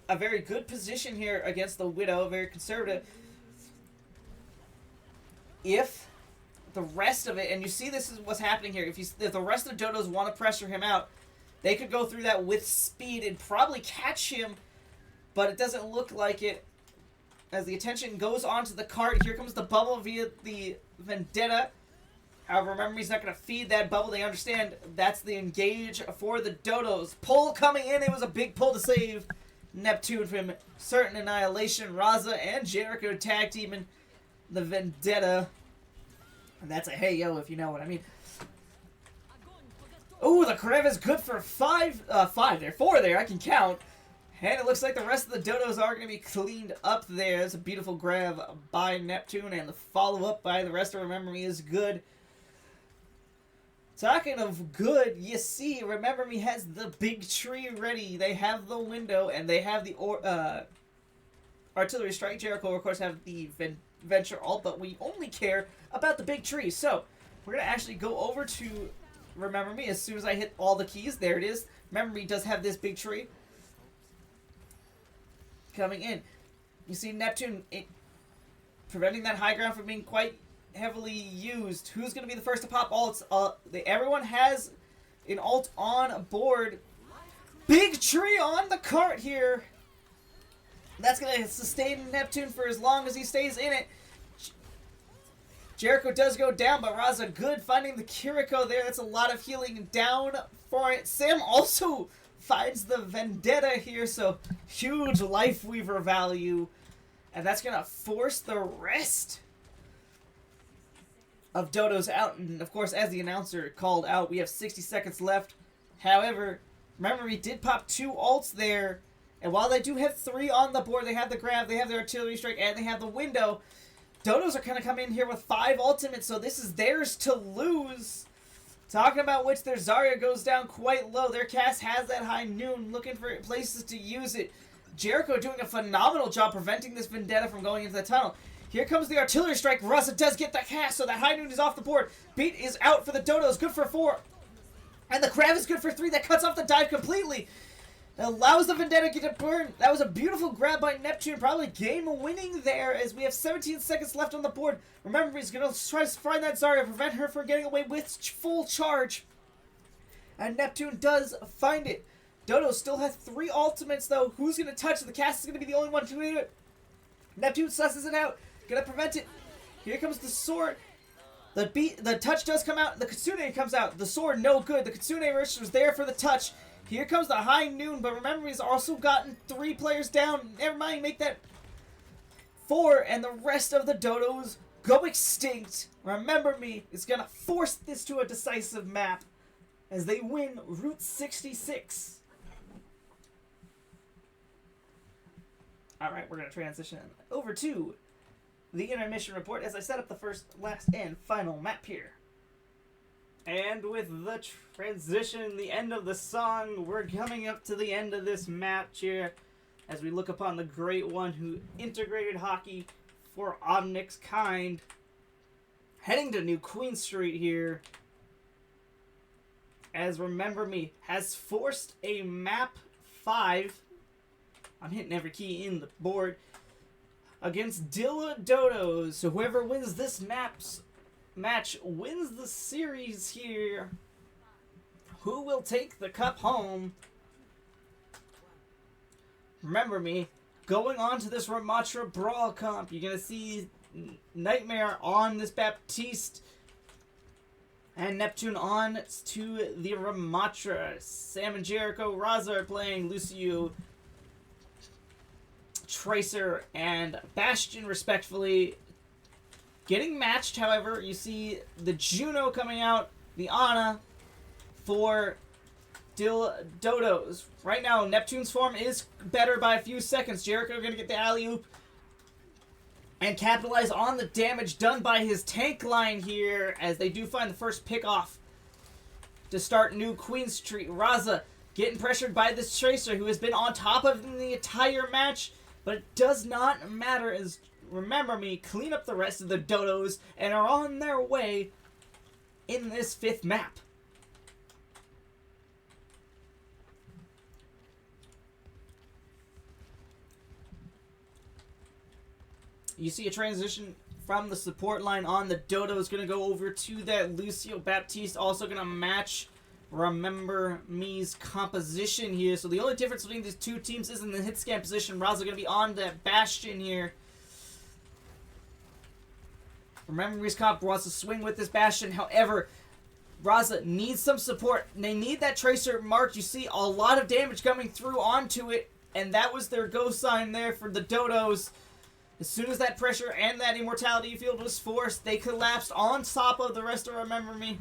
a very good position here against the Widow, very conservative, if the rest of it, and you see this is what's happening here, if the rest of the Dodos want to pressure him out, they could go through that with speed and probably catch him, but it doesn't look like it. As the attention goes onto the cart, here comes the bubble via the Vendetta. However, remember, he's not going to feed that bubble. They understand that's the engage for the Dodos. Pull coming in. It was a big pull to save Neptune from certain annihilation. Raza and Jericho tag teaming the Vendetta. And that's a hey yo, if you know what I mean. Ooh, the Karev is good for 4 there. I can count. And it looks like the rest of the Dodos are going to be cleaned up there. It's a beautiful grab by Neptune, and the follow-up by the rest of Remember Me is good. Talking of good, you see, Remember Me has the big tree ready. They have the window, and they have the artillery strike. Jericho, of course, have the Venture ult, but we only care about the big tree. So, we're going to actually go over to Remember Me as soon as I hit all the keys. There it is. Remember Me does have this big tree coming in. You see Neptune preventing that high ground from being quite heavily used. Who's going to be the first to pop ults? Everyone has an ult on board. Big tree on the cart here. That's going to sustain Neptune for as long as he stays in it. Jericho does go down, but Raza good finding the Kiriko there. That's a lot of healing down for it. Sam also finds the Vendetta here, so huge Life Weaver value. And that's going to force the rest of Dodos out. And, of course, as the announcer called out, we have 60 seconds left. However, remember, he did pop 2 ults there. And while they do have 3 on the board, they have the grab, they have the artillery strike, and they have the window. Dodos are going to come in here with 5 ultimates, so this is theirs to lose. Talking about which, their Zarya goes down quite low. Their cast has that high noon, looking for places to use it. Jericho doing a phenomenal job preventing this Vendetta from going into the tunnel. Here comes the artillery strike. Raza does get the cast, so that high noon is off the board. Beat is out for the Dodos, good for 4. And the grab is good for 3. That cuts off the dive completely. It allows the Vendetta to get burned. That was a beautiful grab by Neptune. Probably game-winning there as we have 17 seconds left on the board. Remember, he's going to try to find that Zarya, prevent her from getting away with full charge. And Neptune does find it. Dodo still has 3 ultimates, though. Who's going to touch it? The cast is going to be the only one to do it. Neptune susses it out. Going to prevent it. Here comes the sword. The touch does come out. The Kitsune comes out. The sword, no good. The Kitsune Rush was there for the touch. Here comes the high noon, but remember, he's also gotten 3 players down. Never mind, make that 4, and the rest of the Dodos go extinct. Remember me, it's going to force this to a decisive map as they win Route 66. Alright, we're going to transition over to the intermission report as I set up the first, last, and final map here. And with the transition, the end of the song, we're coming up to the end of this match here as we look upon the great one who integrated hockey for Omnic's kind. Heading to New Queen Street here as Remember Me has forced a map 5. I'm hitting every key in the board against Dhill Dodos. So whoever wins this match wins the series here. Who will take the cup home? Remember Me going on to this Ramatra Brawl comp. You're going to see Nightmare on this Baptiste and Neptune on to the Ramatra. Sam and Jericho Raza are playing Lucio, Tracer, and Bastion respectfully. Getting matched, however, you see the Juno coming out, the Ana for Dhill Dodos. Right now, Neptune's form is better by a few seconds. Jericho going to get the alley-oop and capitalize on the damage done by his tank line here as they do find the first pick-off to start New Queen Street. Raza getting pressured by this Tracer who has been on top of him the entire match, but it does not matter as Remember Me clean up the rest of the Dodos and are on their way in this 5th map. You see a transition from the support line on. The Dodo is going to go over to that Lucio Baptiste, also going to match Remember Me's composition here. So the only difference between these two teams is in the hit scan position. Raza going to be on that Bastion here. Remember Me's comp wants to swing with this Bastion. However, Raza needs some support. They need that Tracer marked. You see a lot of damage coming through onto it, and that was their go sign there for the Dodos. As soon as that pressure and that immortality field was forced, they collapsed on top of the rest of Remember Me.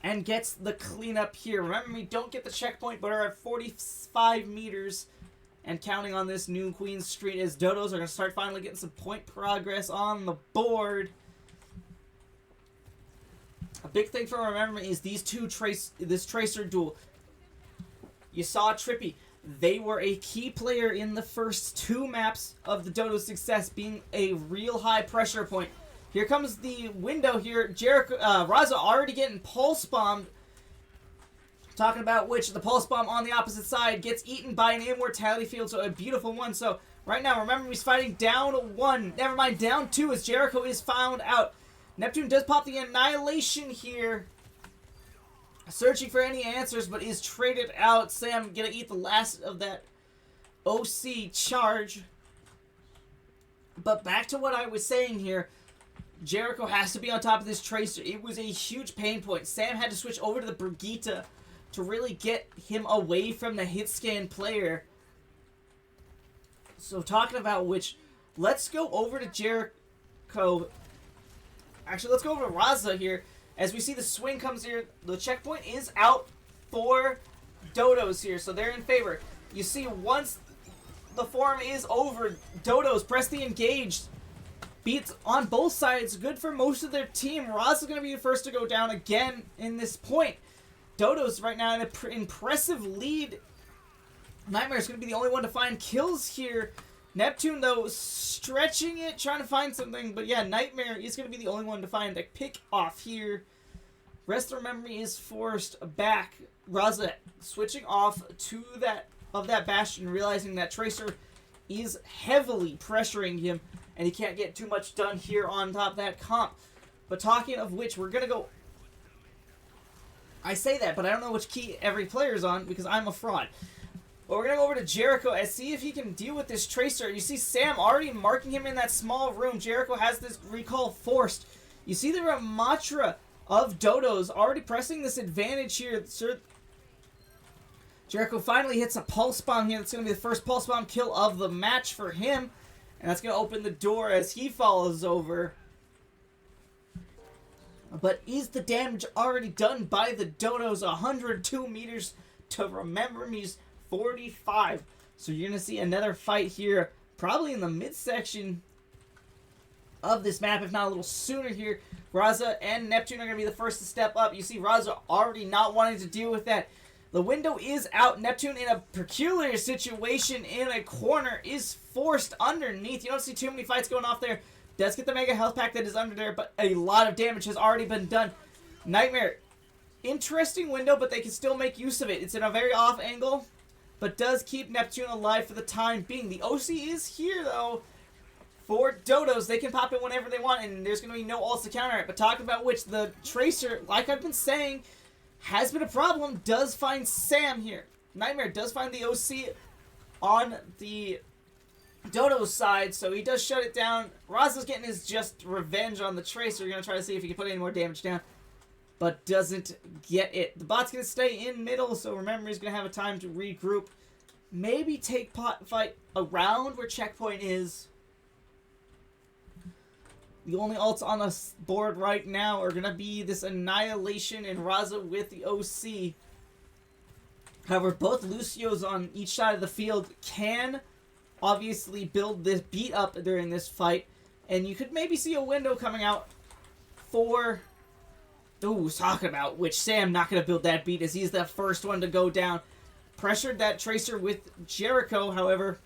And gets the cleanup here. Remember Me don't get the checkpoint, but are at 45 meters. And counting on this New Queen Street as Dodos are going to start finally getting some point progress on the board. A big thing for Remember Me is these two this Tracer duel. You saw Trippy. They were a key player in the first 2 maps of the Dodo success, being a real high pressure point. Here comes the window here. Jericho, Raza already getting pulse bombed. Talking about which, the pulse bomb on the opposite side gets eaten by an immortality field, so a beautiful one. So right now, remember he's fighting down 1. Never mind, down 2 as Jericho is found out. Neptune does pop the Annihilation here. Searching for any answers, but is traded out. Sam gonna eat the last of that OC charge. But back to what I was saying here. Jericho has to be on top of this Tracer. It was a huge pain point. Sam had to switch over to the Brigitte to really get him away from the hit scan player. So talking about which, let's go over to Jericho. Actually, let's go over to Raza here. As we see the swing comes here, the checkpoint is out for Dodos here, so they're in favor. You see, once the form is over, Dodos press the engage. Beats on both sides, good for most of their team. Roz is going to be the first to go down again in this point. Dodos right now in an impressive lead. Nightmare is going to be the only one to find kills here. Neptune, though, stretching it, trying to find something. But yeah, Nightmare is going to be the only one to find a pick off here. Rest of memory is forced back. Raza switching off to that Bastion, realizing that Tracer is heavily pressuring him, and he can't get too much done here on top of that comp. But talking of which, we're going to go... I say that, but I don't know which key every player's on, because I'm a fraud. But we're going to go over to Jericho and see if he can deal with this Tracer. You see Sam already marking him in that small room. Jericho has this recall forced. You see the Ramatra of Dodos already pressing this advantage here. Jericho finally hits a pulse bomb here. That's going to be the first pulse bomb kill of the match for him. And that's going to open the door as he follows over. But is the damage already done by the Dodos? 102 meters to Remember Me's 45. So you're going to see another fight here, probably in the midsection of this map, if not a little sooner here. Raza and Neptune are going to be the first to step up. You see Raza already not wanting to deal with that. The window is out. Neptune in a peculiar situation in a corner is forced underneath. You don't see too many fights going off there. Does get the mega health pack that is under there, but a lot of damage has already been done. Nightmare, interesting window, but they can still make use of it. It's in a very off angle, but does keep Neptune alive for the time being. The OC is here, though, for Dodos. They can pop it whenever they want, and there's going to be no ults to counter it. But talking about which, the Tracer, like I've been saying, has been a problem, does find Sam here. Nightmare does find the OC on the Dodo's side, so he does shut it down. Raza's getting his just revenge on the Tracer. You're going to try to see if he can put any more damage down, but doesn't get it. The bot's going to stay in middle, so remember he's going to have a time to regroup. Maybe take pot fight around where checkpoint is. The only ults on the board right now are going to be this Annihilation and Raza with the OC. However, both Lucios on each side of the field can obviously build this beat up during this fight. And you could maybe see a window coming out for... Ooh, talking about which Sam not going to build that beat as he's the first one to go down. Pressured that Tracer with Jericho, however.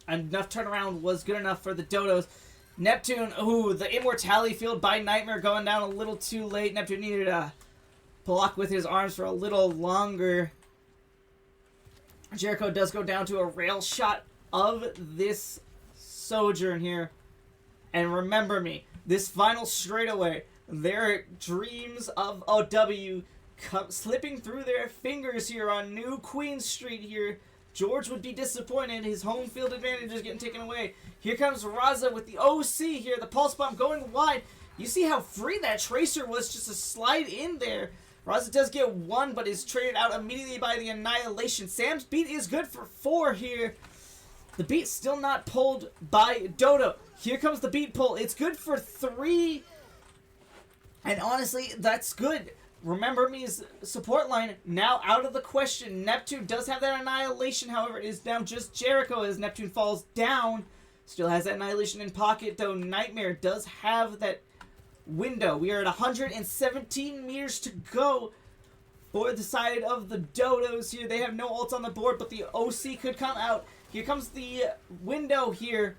Enough turnaround was good enough for the Dodos. Neptune, ooh, the Immortality Field by Nightmare going down a little too late. Neptune needed to block with his arms for a little longer. Jericho does go down to a rail shot of this Sojourn here. And remember me, this final straightaway, their dreams of OW slipping through their fingers here on New Queen Street here. George would be disappointed. His home field advantage is getting taken away. Here comes Raza with the OC here. The pulse bomb going wide. You see how free that Tracer was just to slide in there. Raza does get one, but is traded out immediately by the Annihilation. Sam's beat is good for 4 here. The beat still not pulled by Dodo. Here comes the beat pull. It's good for 3. And honestly, that's good. Remember Me's support line now out of the question. Neptune does have that Annihilation, however, it is now just Jericho as Neptune falls down. Still has that Annihilation in pocket, though Nightmare does have that window. We are at 117 meters to go for the side of the Dodos here. They have no ults on the board, but the OC could come out. Here comes the window here.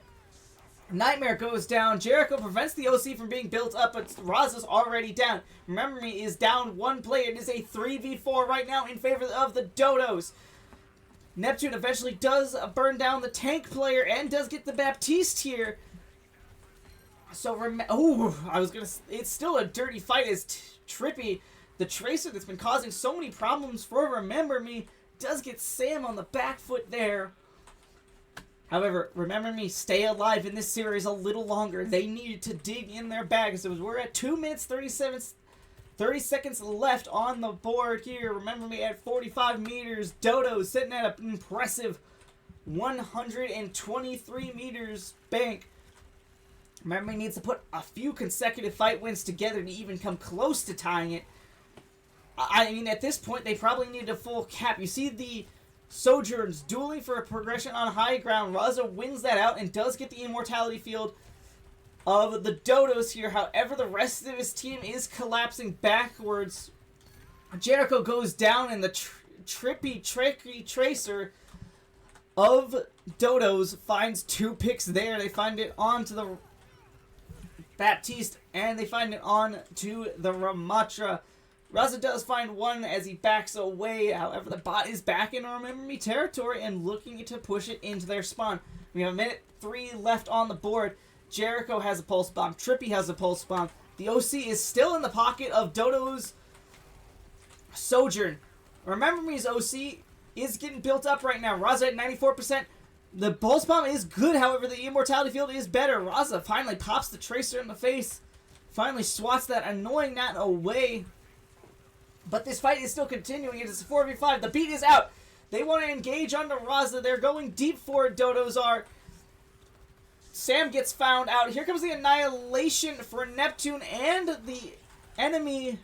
Nightmare goes down. Jericho prevents the OC from being built up, but Raza's already down. Remember Me is down 1 player. It is a 3v4 right now in favor of the Dodos. Neptune eventually does burn down the tank player and does get the Baptiste here. So, it's still a dirty fight as Trippy, the Tracer that's been causing so many problems for Remember Me, does get Sam on the back foot there. However, Remember Me stay alive in this series a little longer. They needed to dig in their bags. So we're at 2 minutes, 30 seconds left on the board here. Remember Me at 45 meters. Dodo sitting at an impressive 123 meters bank. Remember Me needs to put a few consecutive fight wins together to even come close to tying it. I mean, at this point, they probably need a full cap. You see the Sojourns dueling for a progression on high ground. Raza wins that out and does get the immortality field of the Dodos here. However, the rest of his team is collapsing backwards. Jericho goes down, and the tricky Tracer of Dodos finds 2 picks there. They find it onto the Baptiste, and they find it on to the Ramatra. Raza does find one as he backs away. However, the bot is back in Remember Me territory and looking to push it into their spawn. We have a minute 3 left on the board. Jericho has a pulse bomb. Trippy has a pulse bomb. The OC is still in the pocket of Dodo's Sojourn. Remember Me's OC is getting built up right now. Raza at 94%. The pulse bomb is good, however, the immortality field is better. Raza finally pops the Tracer in the face. Finally swats that annoying gnat away. But this fight is still continuing. It is a 4v5. The beat is out. They want to engage onto Raza. They're going deep for it. Dodos are. Sam gets found out. Here comes the annihilation for Neptune and the enemy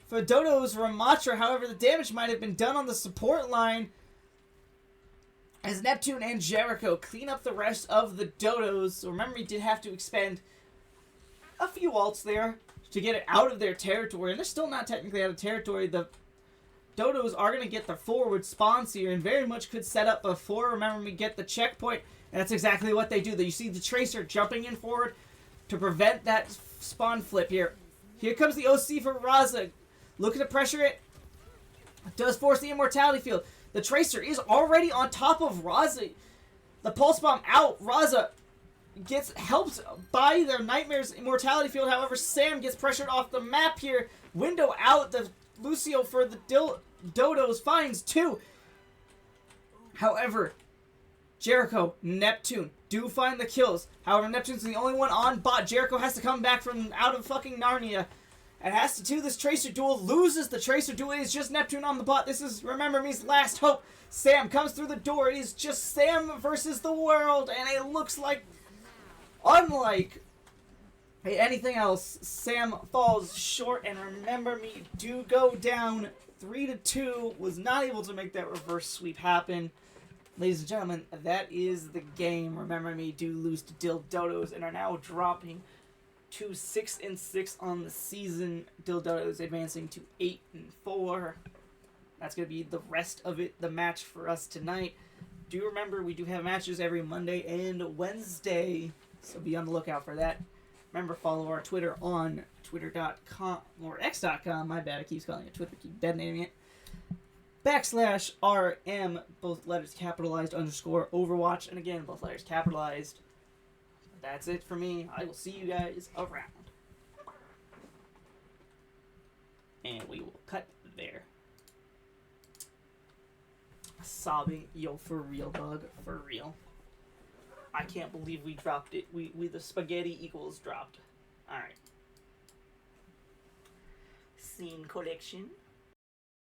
for Dodo's Ramatra. However, the damage might have been done on the support line as Neptune and Jericho clean up the rest of the Dodos. So remember, he did have to expend a few ults there to get it out of their territory, and they're still not technically out of territory. The Dodos are going to get the forward spawns here, and very much could set up before, remember me, get the checkpoint, and that's exactly what they do. You see the Tracer jumping in forward to prevent that spawn flip here. Here comes the OC for Raza. Looking to pressure it. Does force the immortality field. The Tracer is already on top of Raza. The pulse bomb out. Raza gets helped by their Nightmare's immortality field. However, Sam gets pressured off the map here. Window out. The Lucio for the Dodos finds 2. However, Jericho, Neptune do find the kills. However, Neptune's the only one on bot. Jericho has to come back from out of fucking Narnia and has to do this Tracer duel. Loses the Tracer duel. It is just Neptune on the bot. This is Remember Me's last hope. Sam comes through the door. It is just Sam versus the world, and it looks like, unlike anything else, Sam falls short, and Remember Me do go down 3-2. Was not able to make that reverse sweep happen. Ladies and gentlemen, that is the game. Remember Me do lose to Dhill Dodos and are now dropping to 6-6 on the season. Dhill Dodos advancing to 8-4. That's going to be the rest of it, the match for us tonight. Do remember, we do have matches every Monday and Wednesday, so be on the lookout for that. Remember, follow our Twitter on twitter.com, or x.com, my bad, I keep calling it Twitter, keep detonating it. /RM, both letters capitalized, _Overwatch, and again, both letters capitalized. That's it for me. I will see you guys around. And we will cut there. Sobbing, yo, for real, dog, for real. I can't believe we dropped it. We the spaghetti equals dropped. Alright. Scene collection.